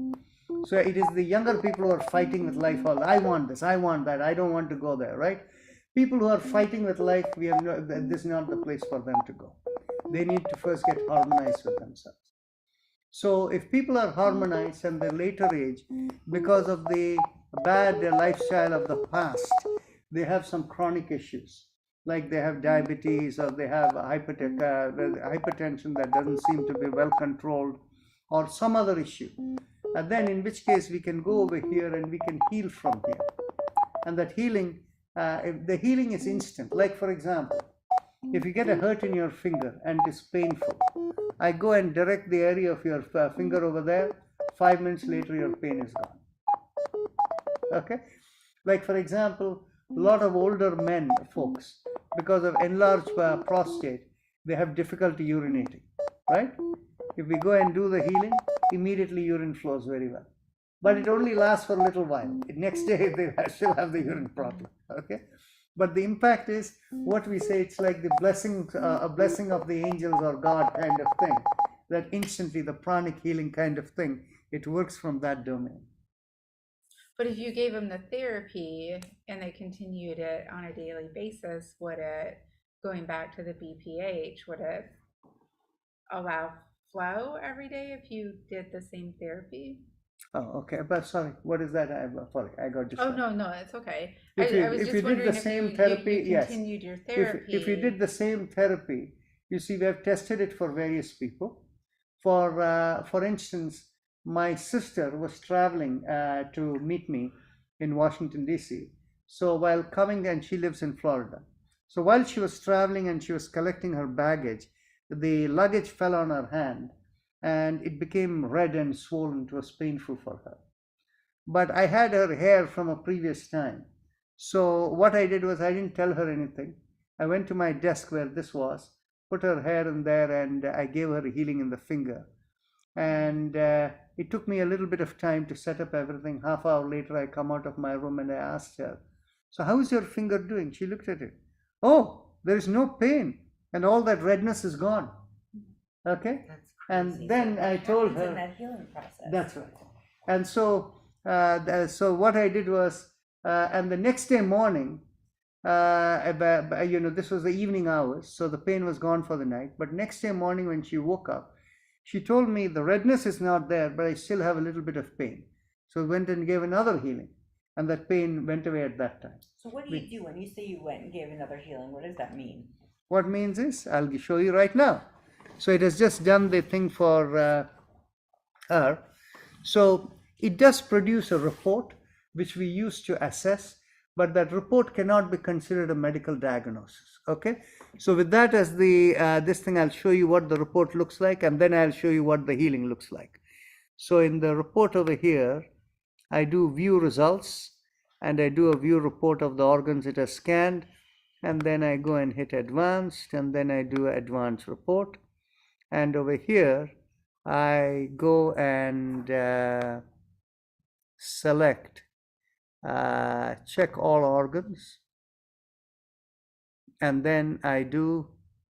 Speaker 1: So it is the younger people who are fighting with life. All I want this, I want that, I don't want to go there, right? People who are fighting with life, this is not the place for them to go. They need to first get harmonized with themselves. So if people are harmonized in their later age, because of the bad lifestyle of the past, they have some chronic issues, like they have diabetes or they have hypertension that doesn't seem to be well controlled, or some other issue. And then in which case we can go over here and we can heal from here. And that healing, the healing is instant. Like for example, if you get a hurt in your finger and it is painful, I go and direct the area of your finger over there. 5 minutes later, your pain is gone. Okay? Like for example, a lot of older men, folks, because of enlarged prostate, they have difficulty urinating, right? If we go and do the healing, immediately urine flows very well. But it only lasts for a little while. The next day, they still have the urine problem, okay? But the impact is what we say, it's like the blessing, a blessing of the angels or God kind of thing, that instantly the pranic healing kind of thing, it works from that domain.
Speaker 2: But if you gave them the therapy and they continued it on a daily basis, would it, going back to the BPH, would it allow flow every day if you did the same therapy?
Speaker 1: Oh, okay. But sorry, what is that? Sorry, I got distracted.
Speaker 2: Oh, no, it's okay.
Speaker 1: If
Speaker 2: I was
Speaker 1: you
Speaker 2: just
Speaker 1: did
Speaker 2: wondering
Speaker 1: the
Speaker 2: if
Speaker 1: same
Speaker 2: you
Speaker 1: therapy, yes.
Speaker 2: continued your therapy.
Speaker 1: If you did the same therapy, you see, we have tested it for various people. For instance, my sister was traveling to meet me in Washington, D.C. So while coming, and she lives in Florida. So while she was traveling and she was collecting her baggage, the luggage fell on her hand and it became red and swollen. It was painful for her. But I had her hair from a previous time. So what I did was I didn't tell her anything. I went to my desk where this was, put her hair in there, and I gave her a healing in the finger. And it took me a little bit of time to set up everything. Half hour later, I come out of my room and I asked her, so how is your finger doing? She looked at it. Oh, there is no pain and all that redness is gone. Okay?
Speaker 3: That's
Speaker 1: And
Speaker 3: crazy.
Speaker 1: then
Speaker 3: So
Speaker 1: I
Speaker 3: what
Speaker 1: told
Speaker 3: happens
Speaker 1: her,
Speaker 3: in that healing process.
Speaker 1: that's right. And so what I did was, and the next day morning, this was the evening hours, so the pain was gone for the night. But next day morning when she woke up, she told me the redness is not there, but I still have a little bit of pain. So went and gave another healing, and that pain went away at that time.
Speaker 3: So what do you do when you say you went and gave another healing? What does that mean?
Speaker 1: What means is, I'll show you right now. So it has just done the thing for her. So it does produce a report which we use to assess, but that report cannot be considered a medical diagnosis. Okay. So with that as the this thing, I'll show you what the report looks like, and then I'll show you what the healing looks like. So in the report over here, I do view results, and I do a view report of the organs it has scanned, and then I go and hit advanced, and then I do advanced report. And over here, I go and select check all organs, and then I do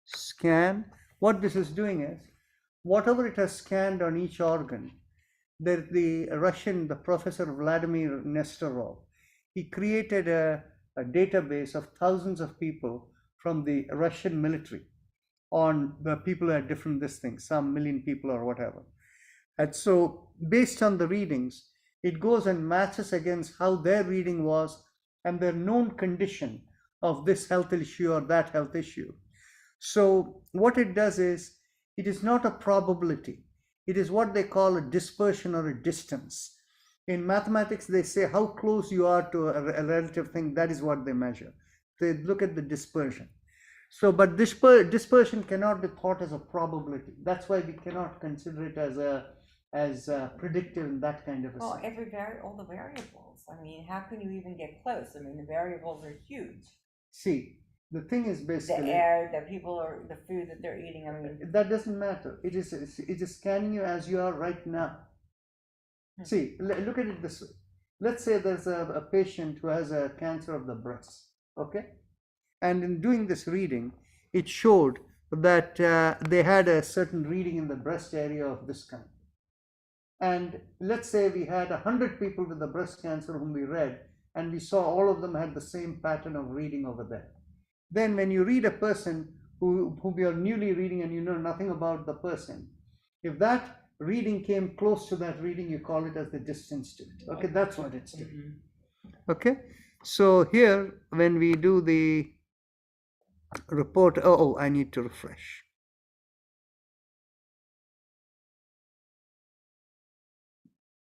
Speaker 1: scan. What this is doing is, whatever it has scanned on each organ, the professor Vladimir Nestorov, he created a database of thousands of people from the Russian military on the people who had different things, some million people or whatever. And so based on the readings, it goes and matches against how their reading was and their known condition of this health issue or that health issue. So what it does is, it is not a probability. It is what they call a dispersion or a distance. In mathematics, they say how close you are to a relative thing, that is what they measure. They look at the dispersion. So, but dispersion cannot be thought as a probability. That's why we cannot consider it as predictive in that kind of a
Speaker 3: Well,
Speaker 1: sense.
Speaker 3: all the variables. I mean, how can you even get close? I mean, the variables are huge.
Speaker 1: See, the thing is
Speaker 3: The
Speaker 1: basically,
Speaker 3: air, the people, or the food that they're eating. I mean,
Speaker 1: that doesn't matter. It is scanning you as you are right now. See, look at it this way. let's say there's a patient who has a cancer of the breast, okay? And in doing this reading, it showed that they had a certain reading in the breast area of this kind. And let's say we had 100 people with the breast cancer whom we read, and we saw all of them had the same pattern of reading over there. Then when you read a person whom you're newly reading and you know nothing about the person, if that reading came close to that reading, you call it as the distance to it. Okay, that's what it's doing. Okay, so here when we do the report, I need to refresh.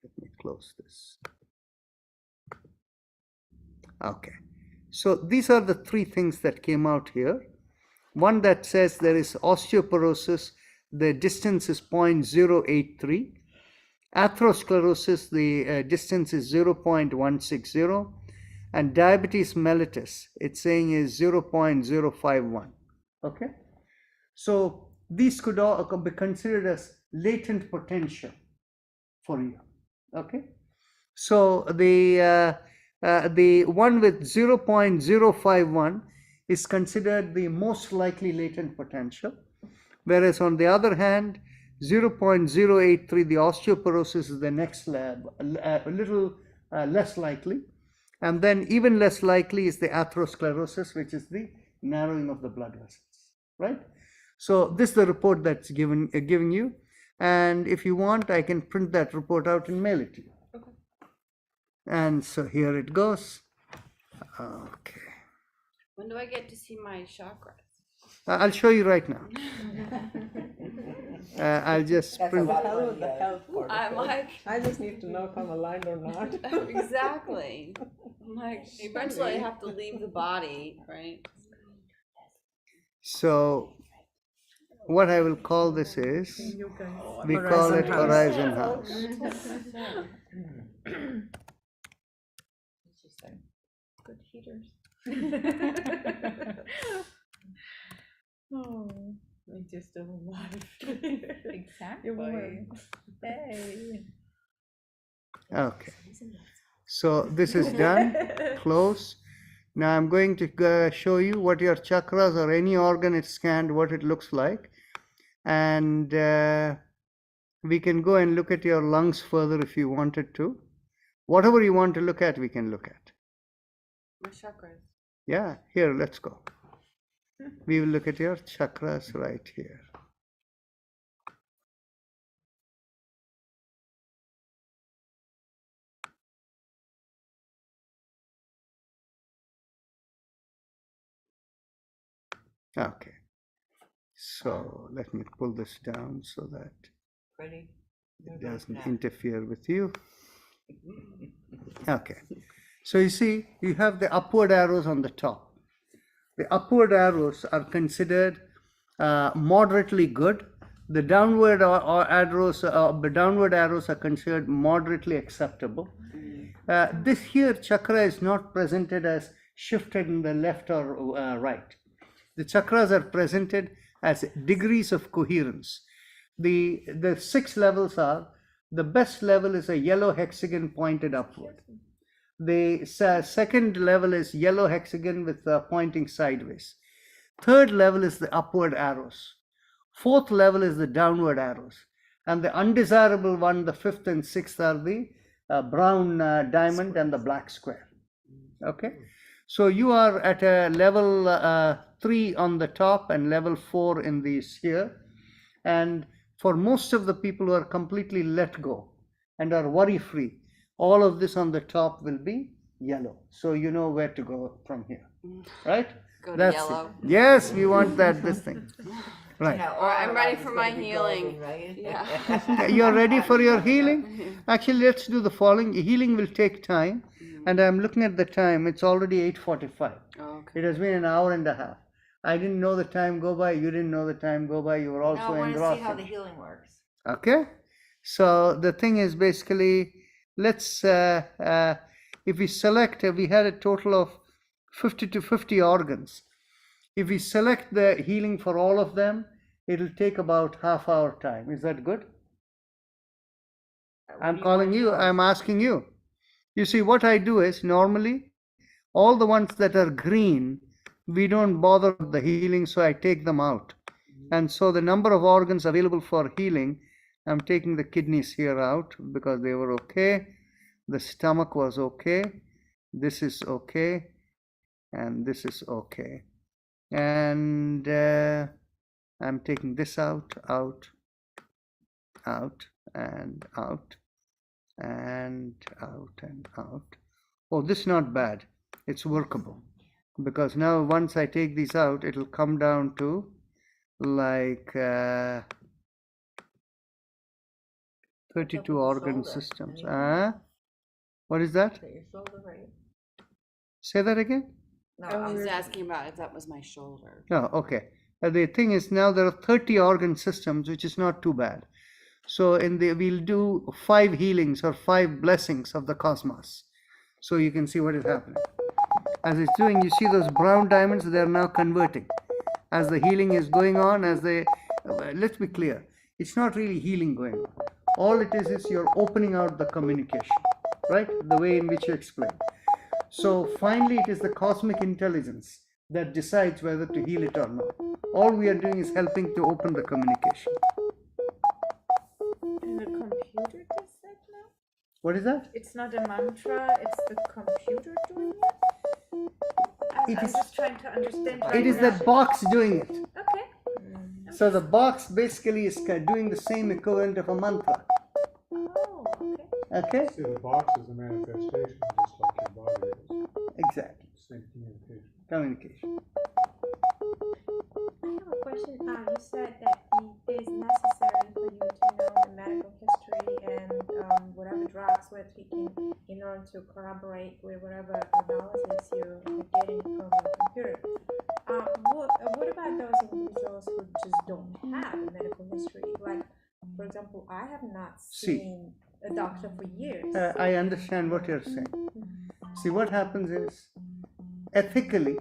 Speaker 1: Let me close this. Okay, so these are the three things that came out here. One that says there is osteoporosis, the distance is 0.083. Atherosclerosis, the distance is 0.160. And diabetes mellitus, it's saying is 0.051. Okay, so these could all be considered as latent potential for you. Okay, so the one with 0.051 is considered the most likely latent potential, whereas on the other hand 0.083, the osteoporosis, is the next lab, a little less likely. And then even less likely is the atherosclerosis, which is the narrowing of the blood vessels, right? So this is the report that's giving you, and if you want, I can print that report out and mail it to you. Okay. And so here it goes. Okay.
Speaker 8: When do I get to see my chakras?
Speaker 1: I'll show you right now. I'll just print.
Speaker 3: The health part.
Speaker 8: I'm like,
Speaker 3: I just need to know if I'm aligned or not.
Speaker 8: exactly. I'm like, eventually I have to leave the body, right?
Speaker 1: So what I will call this is, we call it Horizon House.
Speaker 4: Good heaters. Oh, you're still alive.
Speaker 2: Exactly.
Speaker 4: You're warm.
Speaker 2: Hey.
Speaker 1: Okay, so this is done. Close. Now I'm going to show you what your chakras or any organ is scanned, what it looks like, and we can go and look at your lungs further if you wanted to. Whatever you want to look at, we can look at.
Speaker 8: My chakras.
Speaker 1: Yeah, here, let's go. We will look at your chakras right here. Okay, so let me pull this down so that
Speaker 3: Ready?
Speaker 1: it doesn't interfere with you. Okay, so you see, you have the upward arrows on the top. The upward arrows are considered moderately good. The downward arrows are considered moderately acceptable. This here chakra is not presented as shifted in the left or right. The chakras are presented as degrees of coherence. The 6 levels are, the best level is a yellow hexagon pointed upward. The second level is yellow hexagon with pointing sideways. Third level is the upward arrows. Fourth level is the downward arrows. And the undesirable one, the fifth and sixth, are the brown diamond and the black square. Okay, so you are at a level 3 on the top and level 4 in the sphere. And for most of the people who are completely let go and are worry free, all of this on the top will be yellow. So you know where to go from here, right?
Speaker 8: Go to
Speaker 1: That's
Speaker 8: yellow.
Speaker 1: it. Yes, we want this thing. Right.
Speaker 8: Or I'm ready for my healing.
Speaker 3: Right?
Speaker 8: Yeah.
Speaker 1: You're ready for your healing? Actually, let's do the following. Healing will take time. And I'm looking at the time. It's already 8:45.
Speaker 8: Oh, okay.
Speaker 1: It has been an hour and a half. I didn't know the time go by. You didn't know the time go by. You were also
Speaker 3: Now I want to
Speaker 1: engrossed.
Speaker 3: see how the healing works.
Speaker 1: Okay. So the thing is basically, let's, if we select, we had a total of 50 to 50 organs. If we select the healing for all of them, it'll take about half hour time. Is that good? I'm calling you. I'm asking you. You see, what I do is normally all the ones that are green, we don't bother with the healing, so I take them out. And so the number of organs available for healing, I'm taking the kidneys here out because they were okay. The stomach was okay. This is okay. And this is okay. And I'm taking this out, out, out, and out, and out, and out. Oh, this is not bad. It's workable. Because now once I take these out, it'll come down to like 32 organ systems. What is that?
Speaker 8: Your shoulder, right?
Speaker 1: Say that again?
Speaker 8: No, I was asking about if that was my shoulder.
Speaker 1: Oh, okay. The thing is now there are 30 organ systems, which is not too bad. So we'll do 5 healings or 5 blessings of the cosmos. So you can see what is happening. As it's doing, you see those brown diamonds, they're now converting. As the healing is going on, let's be clear, it's not really healing going on. All it is you're opening out the communication, right? The way in which you explain. So finally, it is the cosmic intelligence that decides whether to heal it or not. All we are doing is helping to open the communication.
Speaker 4: And the computer does that now?
Speaker 1: What is that?
Speaker 4: It's not a mantra, it's the computer doing it? I'm just trying to understand.
Speaker 1: It is that box doing it.
Speaker 4: Okay.
Speaker 1: So the box basically is doing the same equivalent of a mantra.
Speaker 4: Oh, okay.
Speaker 1: Okay?
Speaker 7: See, the box is a manifestation, just like your body is.
Speaker 1: Exactly.
Speaker 7: Same communication.
Speaker 1: Communication.
Speaker 9: I have a question. You said that it is necessary for you to know the medical history and whatever drugs we're taking in order to corroborate with whatever analysis you're getting from the computer. What about those individuals who just don't have a medical history? Like, for example, I have not seen a doctor for years.
Speaker 1: I understand what you're saying. See, what happens is, ethically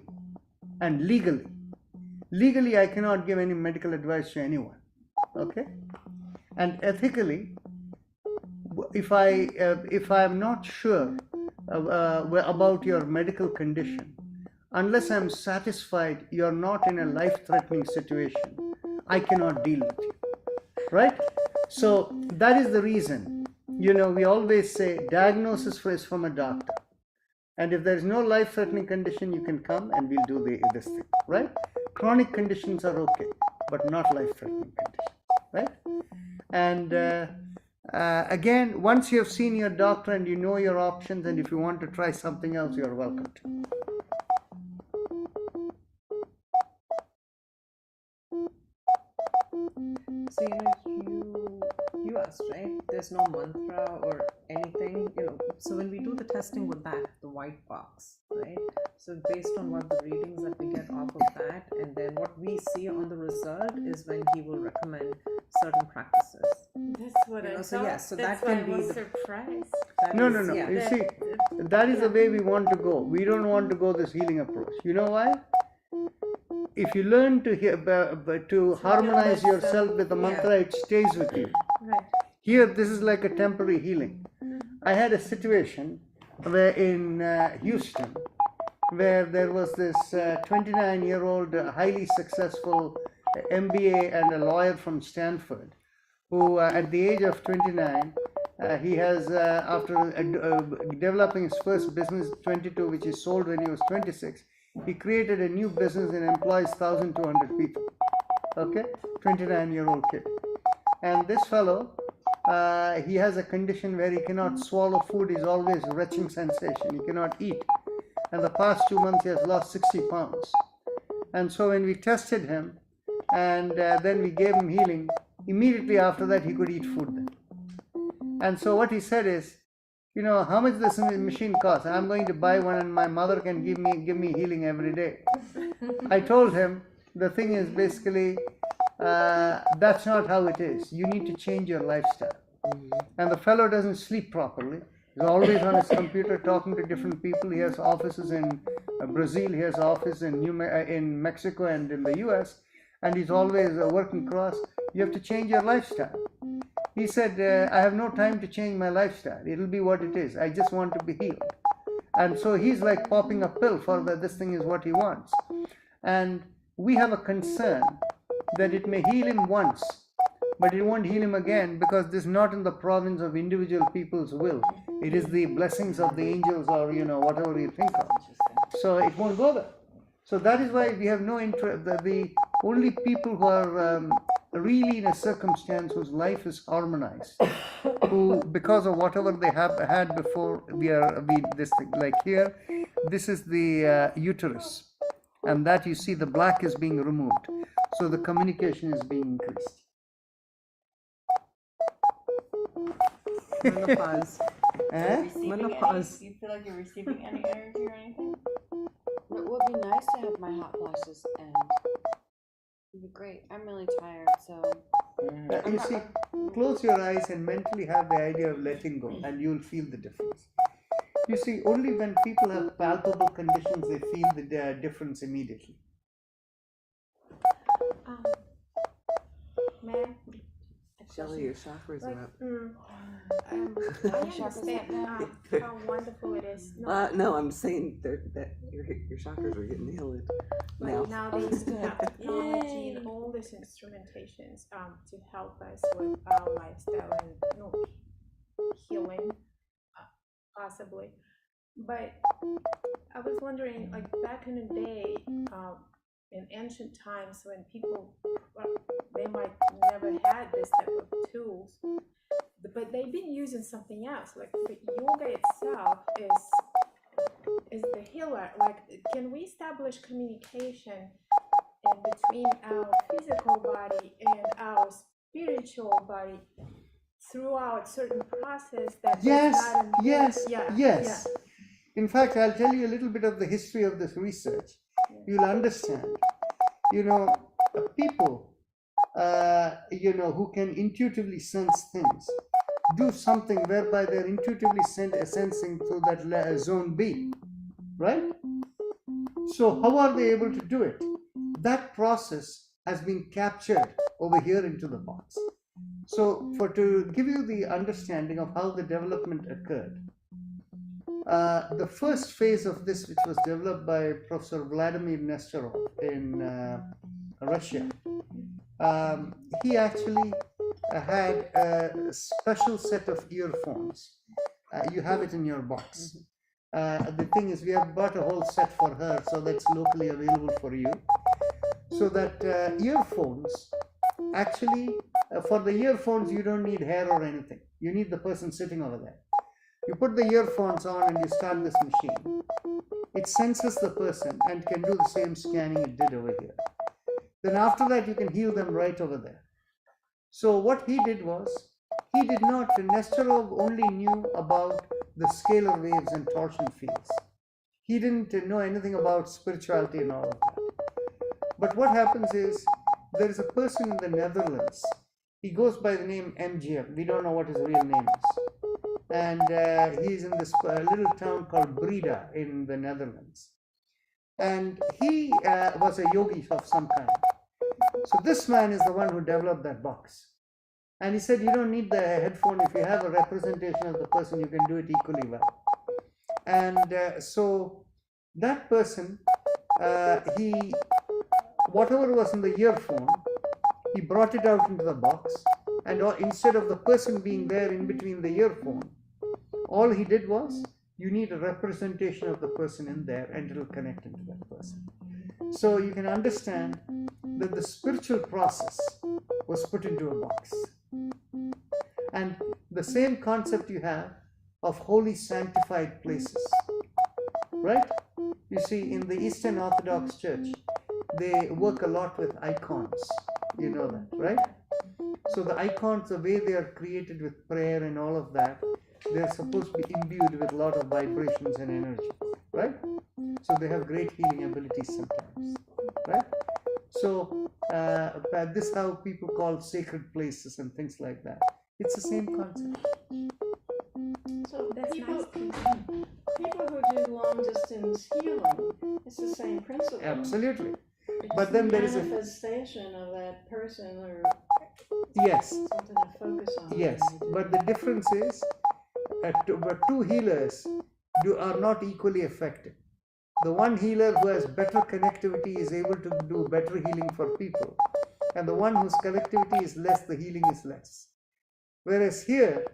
Speaker 1: and legally I cannot give any medical advice to anyone, okay? And ethically, if I'm not sure about your medical condition, unless I'm satisfied you're not in a life-threatening situation, I cannot deal with you, right? So that is the reason, we always say diagnosis is from a doctor. And if there is no life-threatening condition, you can come and we'll do this thing, right? Chronic conditions are okay, but not life-threatening conditions, right? And again, once you have seen your doctor and you know your options, and if you want to try something else, you're welcome to.
Speaker 3: So you asked, right? There's no mantra or anything, so when we do the testing with that, the white box, right? So based on what the readings that we get off of that, and then what we see on the result is when he will recommend certain practices.
Speaker 4: That's what I
Speaker 3: So
Speaker 4: thought.
Speaker 3: yes, so
Speaker 4: That's
Speaker 3: that
Speaker 4: why
Speaker 3: can
Speaker 4: I was
Speaker 3: be the
Speaker 4: surprised.
Speaker 1: No.
Speaker 3: Yeah.
Speaker 1: You see, that is the way we want to go. We don't want to go this healing approach. You know why? If you learn to harmonize yourself with the mantra, it stays with you.
Speaker 4: Right.
Speaker 1: Here, this is like a temporary healing. I had a situation where in Houston, where there was this 29-year-old highly successful MBA and a lawyer from Stanford, who at the age of 29, he has, after developing his first business at 22, which he sold when he was 26, he created a new business and employs 1,200 people. Okay, 29-year-old kid. And this fellow, he has a condition where he cannot swallow food. He's always retching sensation. He cannot eat. And the past 2 months, he has lost 60 pounds. And so when we tested him, and then we gave him healing, immediately after that, he could eat food then. And so what he said is, how much does this machine cost? I'm going to buy one and my mother can give me healing every day. I told him, the thing is basically, that's not how it is. You need to change your lifestyle. And the fellow doesn't sleep properly. He's always on his computer talking to different people. He has offices in Brazil, he has offices in Mexico and in the US, and he's always working cross. You have to change your lifestyle. He said, I have no time to change my lifestyle. It'll be what it is. I just want to be healed. And so he's like popping a pill for that this thing is what he wants. And we have a concern that it may heal him once, but it won't heal him again, because this is not in the province of individual people's will. It is the blessings of the angels, or whatever you think of. So it won't go there. So that is why we have no interest. The only people who are really in a circumstance whose life is harmonized, who, because of whatever they have had before, this thing, like here, this is the uterus, and that, you see, the black is being removed, so the communication is being increased.
Speaker 3: Menopause.
Speaker 8: Menopause. Do you feel like you're receiving any energy or anything?
Speaker 10: It would be nice to have my hot flashes end. It'd be great. I'm really tired, so.
Speaker 1: You see, close your eyes and mentally have the idea of letting go, and you'll feel the difference. You see, only when people have palpable conditions, they feel the difference immediately.
Speaker 9: Ma'am,
Speaker 3: Shelley, your chakras are up.
Speaker 9: I understand how wonderful it is.
Speaker 3: No, I'm saying that your chakras are getting healed now.
Speaker 9: But nowadays we have technology and all these instrumentations to help us with our lifestyle and healing, possibly. But I was wondering, like back in the day, in ancient times, when people, they might never had this type of tools, but they've been using something else. Like the yoga itself is the healer. Like, can we establish communication in between our physical body and our spiritual body throughout certain process that
Speaker 1: Yes. In fact, I'll tell you a little bit of the history of this research. You'll understand. People, who can intuitively sense things, do something whereby they're intuitively sensing through that zone B, right? So how are they able to do it? That process has been captured over here into the box. So to give you the understanding of how the development occurred, the first phase of this, which was developed by Professor Vladimir Nesterov in Russia, he actually had a special set of earphones. You have it in your box. The thing is, we have bought a whole set for her, so that's locally available for you. So that earphones, actually, for the earphones, you don't need hair or anything. You need the person sitting over there. You put the earphones on and you start this machine. It senses the person and can do the same scanning it did over here. Then after that, you can heal them right over there. So what he did was, Nesterov only knew about the scalar waves and torsion fields. He didn't know anything about spirituality and all of that. But what happens is, there is a person in the Netherlands. He goes by the name MGM. We don't know what his real name is. And he's in this little town called Breda in the Netherlands. And he was a yogi of some kind. So this man is the one who developed that box. And he said, you don't need the headphone. If you have a representation of the person, you can do it equally well. And so that person, whatever was in the earphone, he brought it out into the box. And instead of the person being there in between the earphone, all he did was, you need a representation of the person in there, and it will connect into that person. So you can understand that the spiritual process was put into a box. And the same concept you have of holy sanctified places, right? You see, in the Eastern Orthodox Church, they work a lot with icons. You know that, right? So the icons, the way they are created with prayer and all of that, they're supposed to be imbued with a lot of vibrations and energy, right? So they have great healing abilities sometimes, right? So this is how people call sacred places and things like that. It's the same concept.
Speaker 5: So people who do long distance healing, it's the same principle.
Speaker 1: Absolutely.
Speaker 5: It's
Speaker 1: But then
Speaker 5: the
Speaker 1: there is a
Speaker 5: manifestation of that person or
Speaker 1: Yes,
Speaker 5: something to focus on.
Speaker 1: yes, but the difference is two healers are not equally effective. The one healer who has better connectivity is able to do better healing for people, and the one whose connectivity is less, the healing is less. Whereas here,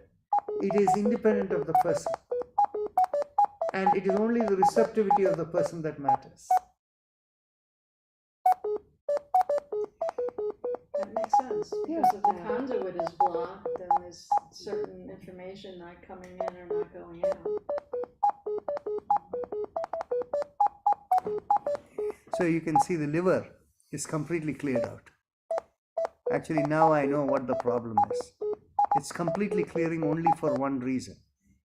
Speaker 1: it is independent of the person, and it is only the receptivity of the person that matters.
Speaker 5: That makes sense, because if the conduit is blocked, then there's certain information not coming in or not going out.
Speaker 1: So you can see the liver is completely cleared out. Actually, now I know what the problem is. It's completely clearing only for one reason.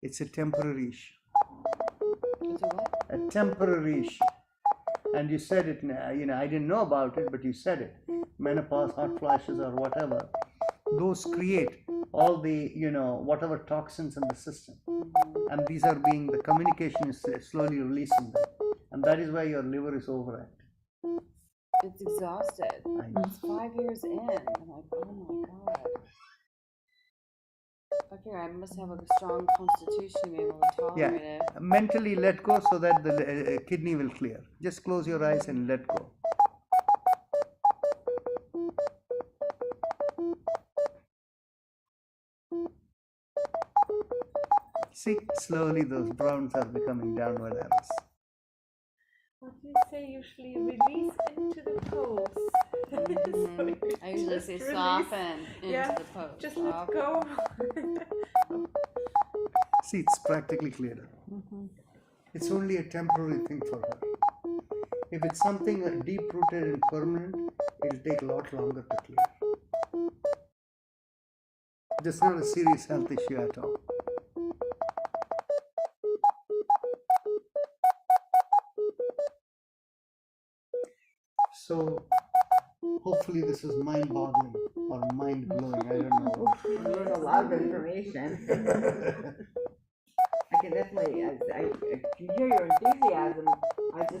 Speaker 1: It's a temporary issue.
Speaker 10: It's a what?
Speaker 1: A temporary issue. And you said it, I didn't know about it, but you said it. Menopause, hot flashes, or whatever. Those create all the, whatever toxins in the system. And these are the communication is slowly releasing them. And that is why your liver is overactive.
Speaker 10: It's exhausted.
Speaker 1: I know.
Speaker 10: It's 5 years in. I'm like, oh my god. Okay, I must have a strong constitution to be able to tolerate it.
Speaker 1: Mentally let go so that the kidney will clear. Just close your eyes and let go. See, slowly those browns are becoming downward arrows.
Speaker 4: What do you say usually? Release into the pose.
Speaker 10: I usually say
Speaker 4: Just
Speaker 10: soften into
Speaker 4: Yeah,
Speaker 10: the pose.
Speaker 4: just let go.
Speaker 1: See, it's practically cleared up. It's only a temporary thing for her. If it's something deep-rooted and permanent, it'll take a lot longer to clear. This is not a serious health issue at all. So, hopefully this is mind-boggling or mind-blowing, I don't know.
Speaker 11: There's a lot of information. I can definitely, I can hear your enthusiasm. I have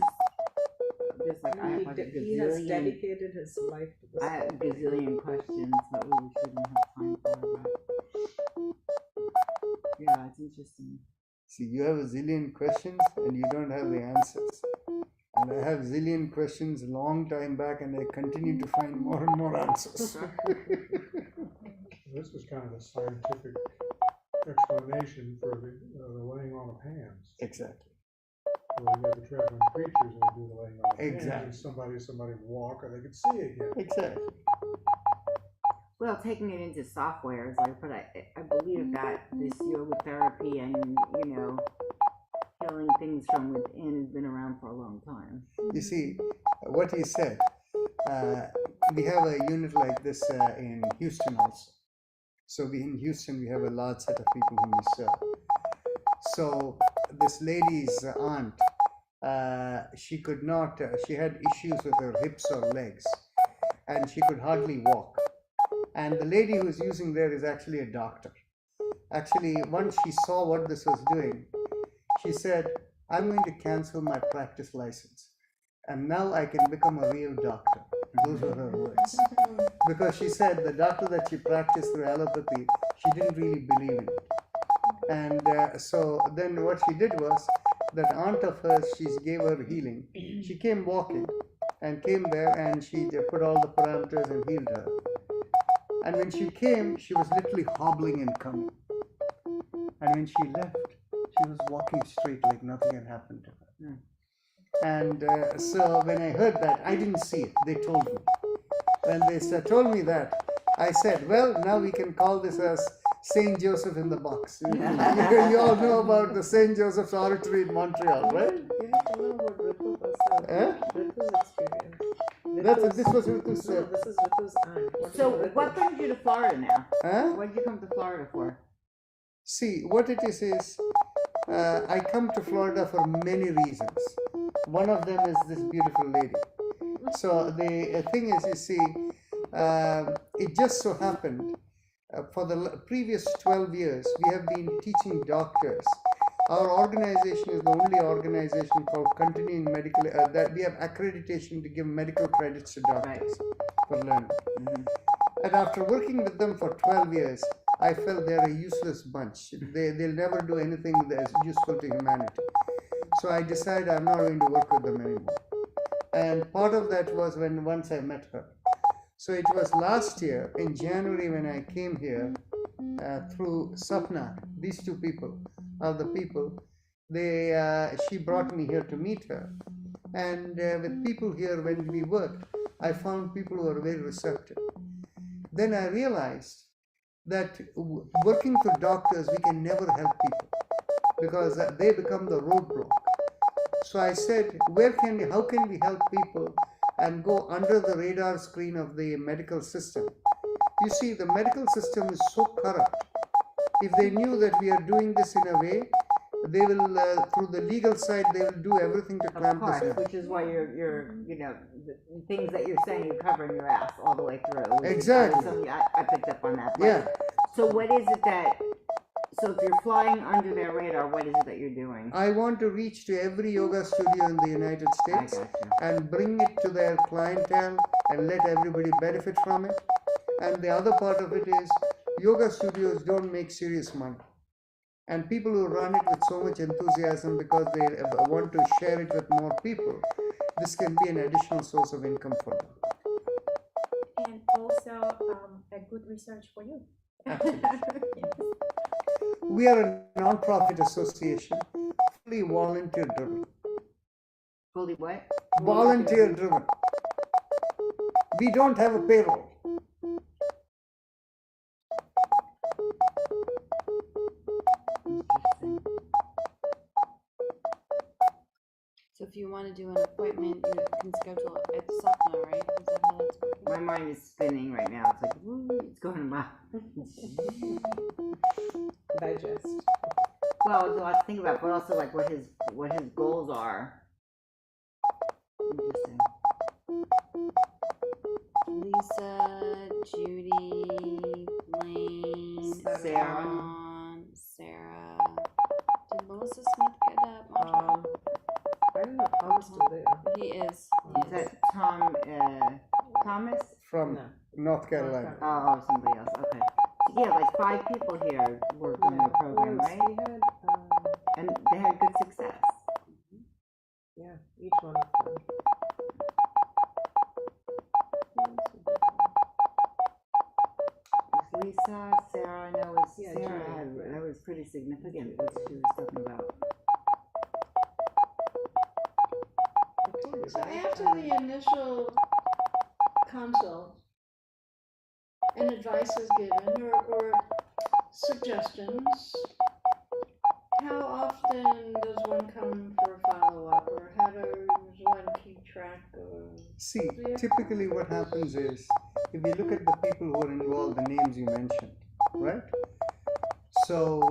Speaker 11: like a
Speaker 3: He has
Speaker 11: gazillion,
Speaker 3: dedicated his life to this.
Speaker 11: I have a gazillion questions that we shouldn't have time for, but yeah, it's interesting.
Speaker 1: See, you have a zillion questions and you don't have the answers. And I have zillion questions a long time back and I continue to find more and more answers.
Speaker 7: This was kind of a scientific explanation for the laying on of hands.
Speaker 1: Exactly.
Speaker 7: Where you have the traveling creatures and they do the laying on of
Speaker 1: Exactly.
Speaker 7: hands, and somebody would walk or they could see again.
Speaker 1: Exactly.
Speaker 11: Well, taking it into software is like, but I believe that this yoga therapy and, healing things from within has been around for a long time.
Speaker 1: You see, what he said, we have a unit like this in Houston also. So in Houston, we have a large set of people whom we serve. So this lady's aunt, she could not, she had issues with her hips or legs, and she could hardly walk. And the lady who is using there is actually a doctor. Actually, once she saw what this was doing, she said, I'm going to cancel my practice license. And now I can become a real doctor. Those were her words. Because she said the doctor that she practiced through allopathy, she didn't really believe in it. And so then what she did was, that aunt of hers, she gave her healing. She came walking and came there and she put all the parameters and healed her. And when she came, she was literally hobbling and coming. And when she left, she was walking straight like nothing had happened to her. And so when I heard that, I didn't see it. They told me. When they told me that, I said, well, now we can call this as St. Joseph in the box. You all know about the St. Joseph's Oratory in Montreal, right?
Speaker 3: You have to know about Ritu herself. Ritu's experience.
Speaker 1: This was Ritu's.
Speaker 3: No, this is Ritu's aunt.
Speaker 11: So what brings you to Florida now?
Speaker 1: Huh?
Speaker 11: What did you come to Florida for?
Speaker 1: See, what it is I come to Florida for many reasons. One of them is this beautiful lady. So the thing is, you see, it just so happened, for the previous 12 years, we have been teaching doctors. Our organization is the only organization called Continuing Medical, that we have accreditation to give medical credits to doctors for learning. And after working with them for 12 years, I felt they're a useless bunch. They'll never do anything that is useful to humanity. So I decided I'm not going to work with them anymore. And part of that was once I met her. So it was last year in January when I came here through Sapna. These two people are the people. She brought me here to meet her. And with people here, when we worked, I found people who were very receptive. Then I realized that working for doctors, we can never help people because they become the roadblock. So I said, how can we help people and go under the radar screen of the medical system? You see, the medical system is so corrupt. If they knew that we are doing this in a way, they will, through the legal side, they will do everything to clamp this down.
Speaker 11: Which is why you're the things that you're saying you cover in your ass all the way through.
Speaker 1: Exactly.
Speaker 11: So I picked up on that. But,
Speaker 1: Yeah.
Speaker 11: So what is it so if you're flying under their radar, what is it that you're doing?
Speaker 1: I want to reach to every yoga studio in the United States and bring it to their clientele and let everybody benefit from it. And the other part of it is yoga studios don't make serious money. And people who run it with so much enthusiasm because they want to share it with more people, this can be an additional source of income for them.
Speaker 9: And also a good research for you.
Speaker 1: We are a non-profit association, fully volunteer driven.
Speaker 11: Fully what?
Speaker 1: Volunteer driven. We don't have a payroll.
Speaker 10: So if you want to do an appointment, you can schedule it at Sapna, right? Is that how that's working?
Speaker 11: My mind is spinning right now. It's like, woo, it's going to my
Speaker 3: Digest.
Speaker 11: Well, there's a lot to think about, but also like what his goals are. Interesting.
Speaker 10: Lisa, Judy, Blaine,
Speaker 11: Sarah.
Speaker 10: Dawn, Sarah. Did Melissa Smith get up?
Speaker 3: I don't know if Tom's still there.
Speaker 10: He is.
Speaker 11: Is that Tom Thomas?
Speaker 1: From North Carolina.
Speaker 11: Oh, somebody else. Okay. So yeah, like 5 people here worked on the program, right?
Speaker 3: We had,
Speaker 11: And they had good success.
Speaker 3: yeah, each one of them.
Speaker 11: Lisa, Sarah, I know was
Speaker 3: Yeah,
Speaker 11: Sarah
Speaker 3: Judy,
Speaker 11: had,
Speaker 3: right.
Speaker 11: that was pretty significant what she was talking about.
Speaker 5: So after the initial consult, and advice is given or suggestions, how often does one come for a follow-up, or how does one keep track of?
Speaker 1: See, typically what happens is, if you look at the people who are involved, the names you mentioned, right? So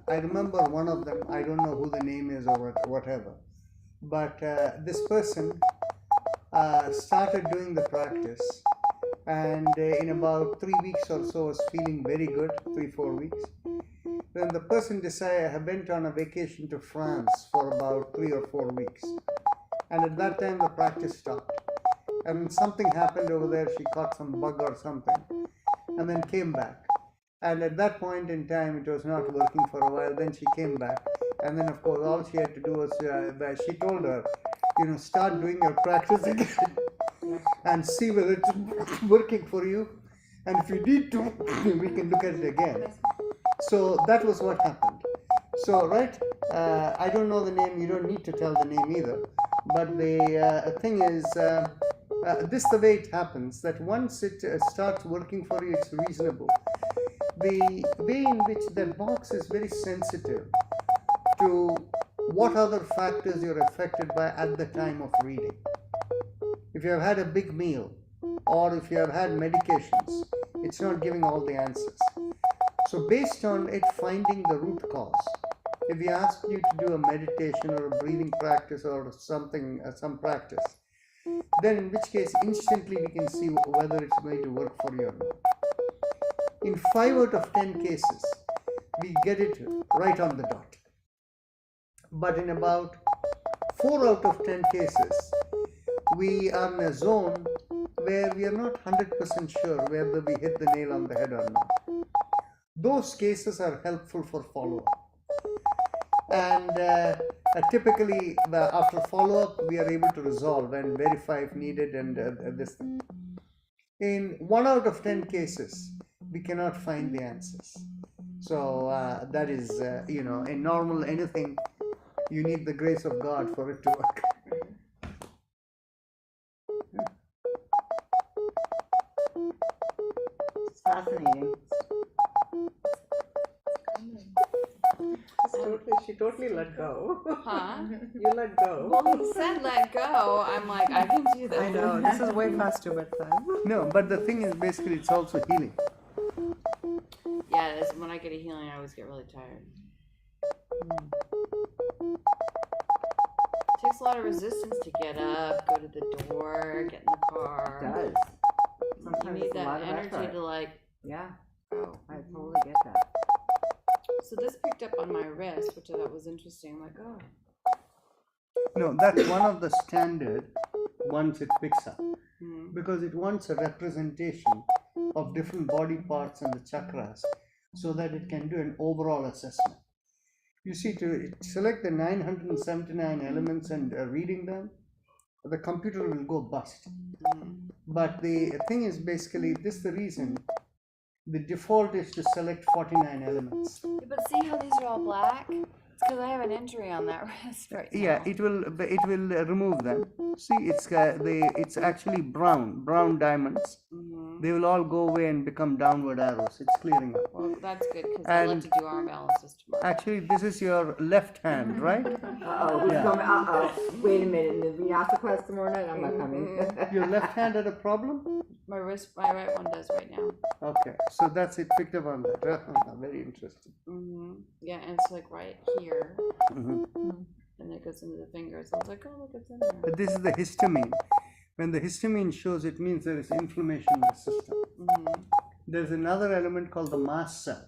Speaker 1: I remember one of them, I don't know who the name is or whatever, but this person started doing the practice, and in about 3 weeks or so was feeling very good, 3-4 weeks. Then the person decided, I went on a vacation to France for about 3 or 4 weeks, and at that time the practice stopped. And something happened over there, she caught some bug or something, and then came back. And at that point in time, it was not working for a while. Then she came back, and then of course all she had to do was, she told her, start doing your practice again and see whether it's working for you. And if you need to, we can look at it again. So that was what happened. So, right, I don't know the name, you don't need to tell the name either. But the thing is, this is the way it happens, that once it starts working for you, it's reasonable. The way in which that box is very sensitive to what other factors you're affected by at the time of reading. If you have had a big meal, or if you have had medications, it's not giving all the answers. So based on it finding the root cause, if we ask you to do a meditation or a breathing practice or something, some practice, then in which case instantly we can see whether it's going to work for you or not. In 5 out of 10 cases, we get it right on the dot. But in about 4 out of 10 cases, we are in a zone where we are not 100% sure whether we hit the nail on the head or not. Those cases are helpful for follow-up. And typically, after follow-up, we are able to resolve and verify if needed and this thing. In 1 out of 10 cases, we cannot find the answers. So that is, in normal anything, you need the grace of God for it to work.
Speaker 11: It's fascinating.
Speaker 3: She totally let go.
Speaker 8: Huh?
Speaker 3: You let go.
Speaker 8: Well, he said let go. I'm like, I can do that.
Speaker 3: I know, this is way past your bedtime.
Speaker 1: No, but the thing is, basically, it's also healing.
Speaker 8: Yeah, it is. When I get a healing, I always get really tired. It takes a lot of resistance to get up, go to the door, get in the car.
Speaker 11: It does.
Speaker 8: You
Speaker 11: Sometimes
Speaker 8: need
Speaker 11: it's a lot
Speaker 8: that
Speaker 11: of
Speaker 8: energy
Speaker 11: effort.
Speaker 8: to like
Speaker 11: Yeah,
Speaker 8: go.
Speaker 11: I totally get that.
Speaker 8: So this picked up on my wrist, which I thought was interesting. I'm like, oh.
Speaker 1: No, that's one of the standard ones it picks up,
Speaker 8: Hmm.
Speaker 1: because it wants a representation of different body parts and the chakras so that it can do an overall assessment. You see, to select the 979 elements and reading them, the computer will go bust. But the thing is, basically, this is the reason. The default is to select 49 elements.
Speaker 8: Yeah, but see how these are all black? It's because I have an injury on that wrist right now.
Speaker 1: Yeah, it will remove them. See, it's actually brown diamonds. They will all go away and become downward arrows. It's clearing up.
Speaker 8: Well, that's good because I'd like to do arm balances tomorrow.
Speaker 1: Actually, this is your left hand, right?
Speaker 11: Uh-oh, who's
Speaker 1: Yeah.
Speaker 11: coming? Uh-oh. Wait a minute, in the Vinyasa class tomorrow night, I'm not coming.
Speaker 1: Your left hand had a problem?
Speaker 8: My right one does right now.
Speaker 1: Okay, so that's it, picked up on that. Very interesting.
Speaker 8: Yeah, and it's like right here,
Speaker 1: Mhm.
Speaker 8: and it goes into the fingers. I was like, oh, look, it's in there.
Speaker 1: But this is the histamine. When the histamine shows, it means there is inflammation in the system. There's another element called the mast cell.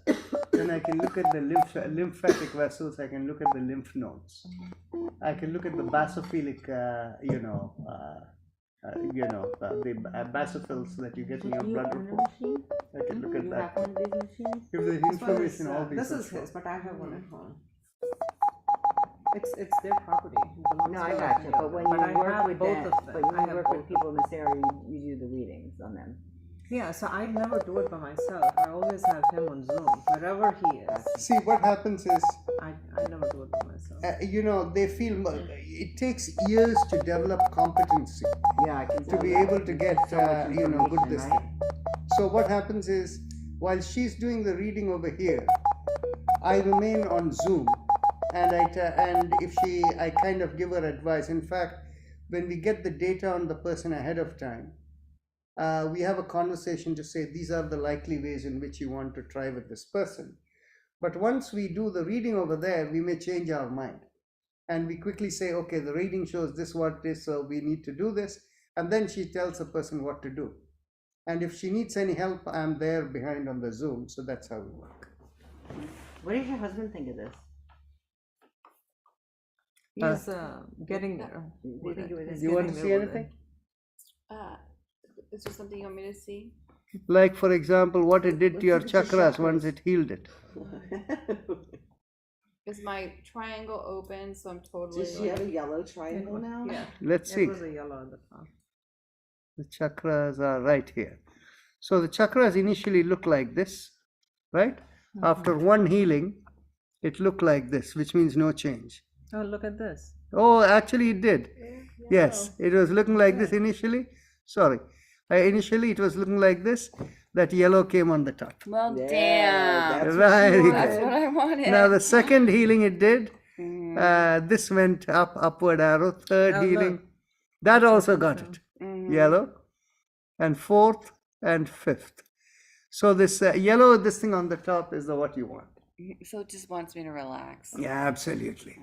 Speaker 1: Then I can look at the lymphatic vessels. I can look at the lymph nodes. I can look at the basophilic, the basophils that you get in your blood report. I can look at
Speaker 11: You
Speaker 1: that.
Speaker 11: have one of these machines?
Speaker 1: If there's inflammation, all these.
Speaker 3: This
Speaker 1: will
Speaker 3: is
Speaker 1: show.
Speaker 3: his, but I have one at home. It's their property. It belongs
Speaker 11: No, I
Speaker 3: to
Speaker 11: got you,
Speaker 3: us.
Speaker 11: but when
Speaker 3: But
Speaker 11: you
Speaker 3: I
Speaker 11: work
Speaker 3: have
Speaker 11: with
Speaker 3: both
Speaker 11: them,
Speaker 3: of them.
Speaker 11: but when
Speaker 3: I
Speaker 11: you
Speaker 3: have
Speaker 11: work
Speaker 3: both
Speaker 11: with people in this area, you do the readings on them.
Speaker 3: Yeah, so I never do it by myself. I always have him on Zoom, wherever he is.
Speaker 1: See, what happens is,
Speaker 3: I never do it by myself.
Speaker 1: they feel it takes years to develop competency
Speaker 11: Yeah, I can
Speaker 1: to
Speaker 11: tell
Speaker 1: be
Speaker 11: that.
Speaker 1: able to get,
Speaker 11: So much
Speaker 1: good
Speaker 11: information,
Speaker 1: this
Speaker 11: right?
Speaker 1: thing. So what happens is, while she's doing the reading over here, I remain on Zoom, and I kind of give her advice. In fact, when we get the data on the person ahead of time, we have a conversation to say these are the likely ways in which you want to try with this person. But once we do the reading over there, we may change our mind. And we quickly say, okay, the reading shows this, what it is, so we need to do this. And then she tells the person what to do. And if she needs any help, I'm there behind on the Zoom. So that's how we work.
Speaker 11: What does your husband think of this?
Speaker 3: He's getting there.
Speaker 11: Do you think it was
Speaker 1: You want to see anything?
Speaker 8: Is there something you want me to see?
Speaker 1: Like, for example, what it did to your chakras once it healed it.
Speaker 8: Is my triangle open? So I'm totally.
Speaker 10: Does she have a yellow triangle now?
Speaker 3: Yeah.
Speaker 1: Let's see.
Speaker 3: It was a yellow at the top.
Speaker 1: The chakras are right here. So the chakras initially look like this, right? After one healing, it looked like this, which means no change.
Speaker 3: Oh, look at this.
Speaker 1: Oh, actually it did. Yes, it was looking like this initially. Sorry. Initially it was looking like this. That yellow came on the top.
Speaker 8: Well,
Speaker 10: Yeah,
Speaker 8: damn.
Speaker 10: that's
Speaker 1: Very
Speaker 8: That's
Speaker 1: good.
Speaker 8: what I wanted.
Speaker 1: Now the second healing it did. This went up, upward arrow. Third
Speaker 3: Oh,
Speaker 1: healing.
Speaker 3: look.
Speaker 1: That also got it. Yellow. And fourth and fifth. So this yellow, this thing on the top is the what you want.
Speaker 8: So it just wants me to relax.
Speaker 1: Yeah, absolutely.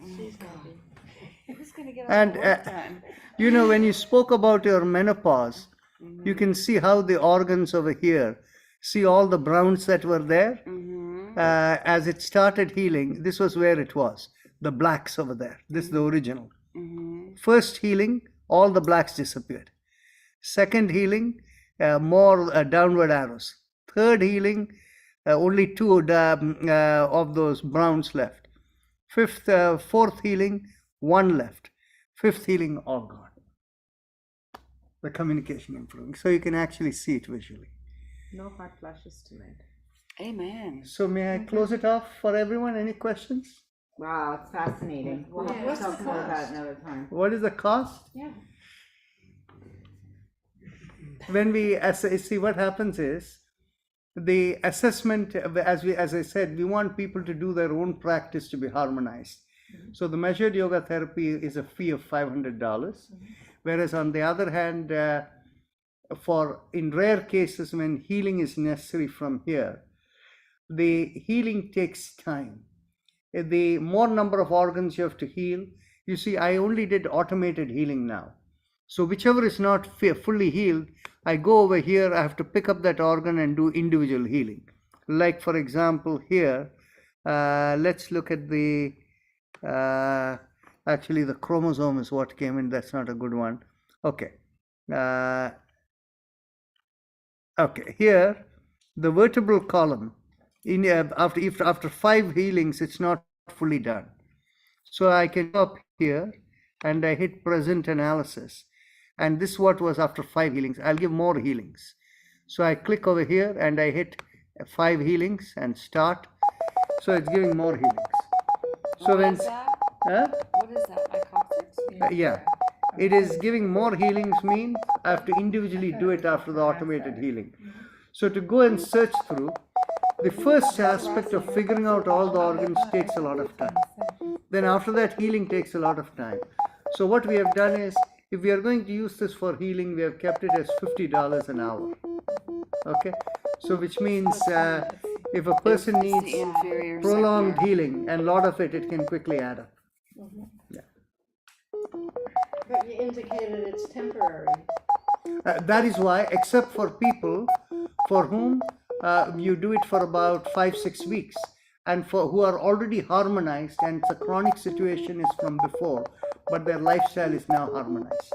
Speaker 8: Who's gonna get all
Speaker 1: And
Speaker 8: the work done?
Speaker 1: when you spoke about your menopause, you can see how the organs over here, see all the browns that were there. As it started healing, this was where it was. The blacks over there. This is the original. First healing, all the blacks disappeared. Second healing, more downward arrows. Third healing, only two of those browns left. Fourth healing, one left. Fifth healing, all gone. The communication improving. So you can actually see it visually.
Speaker 3: No hot flashes tonight.
Speaker 10: Amen.
Speaker 1: So may I close it off for everyone? Any questions?
Speaker 11: Wow, it's fascinating. We'll have
Speaker 5: What's
Speaker 11: to
Speaker 5: the
Speaker 11: talk about that
Speaker 5: cost?
Speaker 11: another time.
Speaker 1: What is the cost?
Speaker 5: Yeah.
Speaker 1: When we see, what happens is the assessment, as I said, we want people to do their own practice to be harmonized. So the measured yoga therapy is a fee of $500, whereas on the other hand, for in rare cases when healing is necessary from here, the healing takes time. The more number of organs you have to heal, you see, I only did automated healing now. So whichever is not fully healed, I go over here, I have to pick up that organ and do individual healing. Like for example here, let's look at the, actually the chromosome is what came in, that's not a good one. Okay. Okay, here, the vertebral column, after 5 healings, it's not fully done. So I can go up here and I hit present analysis. And this what was after 5 healings. I'll give more healings. So I click over here and I hit 5 healings and start. So it's giving more healings. So
Speaker 10: What
Speaker 1: when
Speaker 10: is that?
Speaker 1: huh?
Speaker 10: What is that? My coccyx?
Speaker 1: Yeah, it is giving more healings means I have to individually do it after the automated healing. So to go and search through, the first aspect of figuring out all the organs takes a lot of time. Then after that, healing takes a lot of time. So what we have done is, if we are going to use this for healing, we have kept it as $50 an hour. Okay, so which means if a person
Speaker 10: It's the
Speaker 1: needs
Speaker 10: inferior
Speaker 1: prolonged
Speaker 10: sector.
Speaker 1: healing and a lot of it can quickly add up. Yeah.
Speaker 5: But you indicated it's temporary.
Speaker 1: That is why, except for people for whom you do it for about 5-6 weeks, and for who are already harmonized and the chronic situation is from before, but their lifestyle is now harmonized.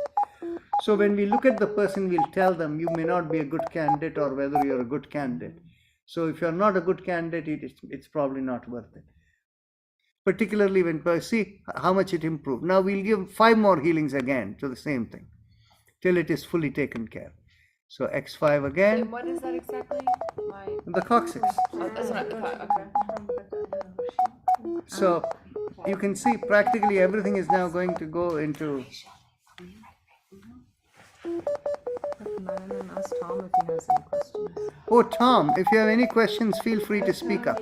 Speaker 1: So when we look at the person, we'll tell them you may not be a good candidate or whether you're a good candidate. So if you're not a good candidate, it's probably not worth it. Particularly when, see how much it improved. Now we'll give 5 more healings again to the same thing till it is fully taken care. So X5 again.
Speaker 8: And what is that exactly?
Speaker 1: The coccyx.
Speaker 8: Oh, that's what I thought. Okay.
Speaker 1: So you can see practically everything is now going to go into.
Speaker 3: Ask Tom if he has any questions.
Speaker 1: Oh, Tom, if you have any questions, feel free to speak up.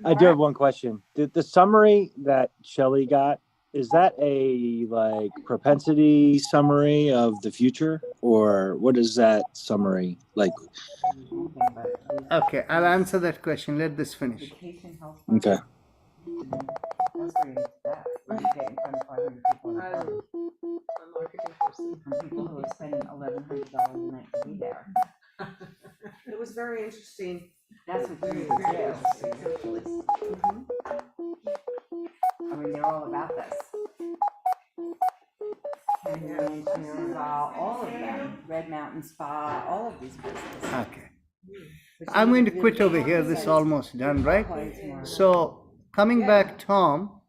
Speaker 6: I do have one question. The summary that Shelley got, is that a like propensity summary of the future, or what is that summary like?
Speaker 1: Okay, I'll answer that question. Let this finish.
Speaker 6: Okay.
Speaker 11: That's where you need that. When you get in front of 500 people in a room.
Speaker 3: I'm a marketing person.
Speaker 11: And people who are spending $1,100 a night to be there.
Speaker 3: It was very interesting.
Speaker 11: That's what you do. I mean, they're all about this. Canyon Ranch, all of them. Red Mountain Spa, all of these places.
Speaker 1: Okay. I'm going to quit over here. This is almost done, right? So coming back, Tom,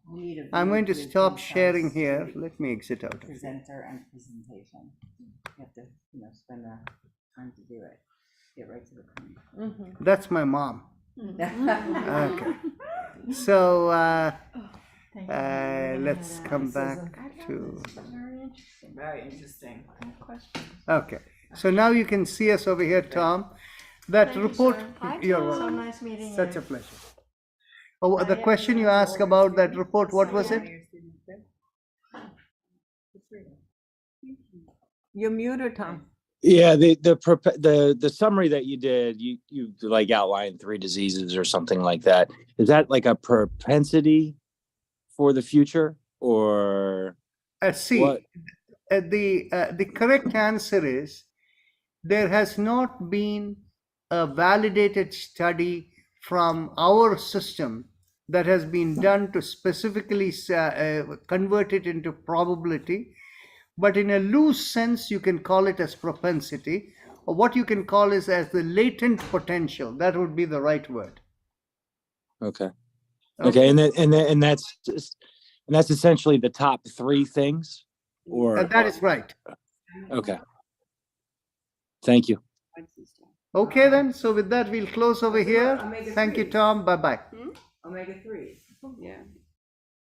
Speaker 1: I'm going to stop sharing here. Let me exit out.
Speaker 11: Presenter and presentation. You have to, spend the time to do it. Get right to the point.
Speaker 1: That's my mom. Okay. So let's come back to.
Speaker 3: Very interesting.
Speaker 1: Okay. So now you can see us over here, Tom. That report. You're
Speaker 5: So
Speaker 1: welcome.
Speaker 5: nice meeting you.
Speaker 1: Such a pleasure. Oh, the question you asked about that report, what was it?
Speaker 3: You're muted, Tom.
Speaker 6: Yeah, the summary that you did, you like outlined 3 diseases or something like that. Is that like a propensity for the future, or
Speaker 1: See,
Speaker 6: what?
Speaker 1: the correct answer is there has not been a validated study from our system that has been done to specifically convert it into probability. but in a loose sense, you can call it as propensity, or what you can call is as the latent potential. That would be the right word.
Speaker 6: Okay. Okay, and that's essentially the top three things, or
Speaker 1: that is right.
Speaker 6: okay. Thank you.
Speaker 1: Okay, then. So with that, we'll close over here.
Speaker 11: Omega
Speaker 1: Thank you,
Speaker 11: 3s.
Speaker 1: Tom. Bye bye.
Speaker 11: Omega 3s.
Speaker 10: Yeah.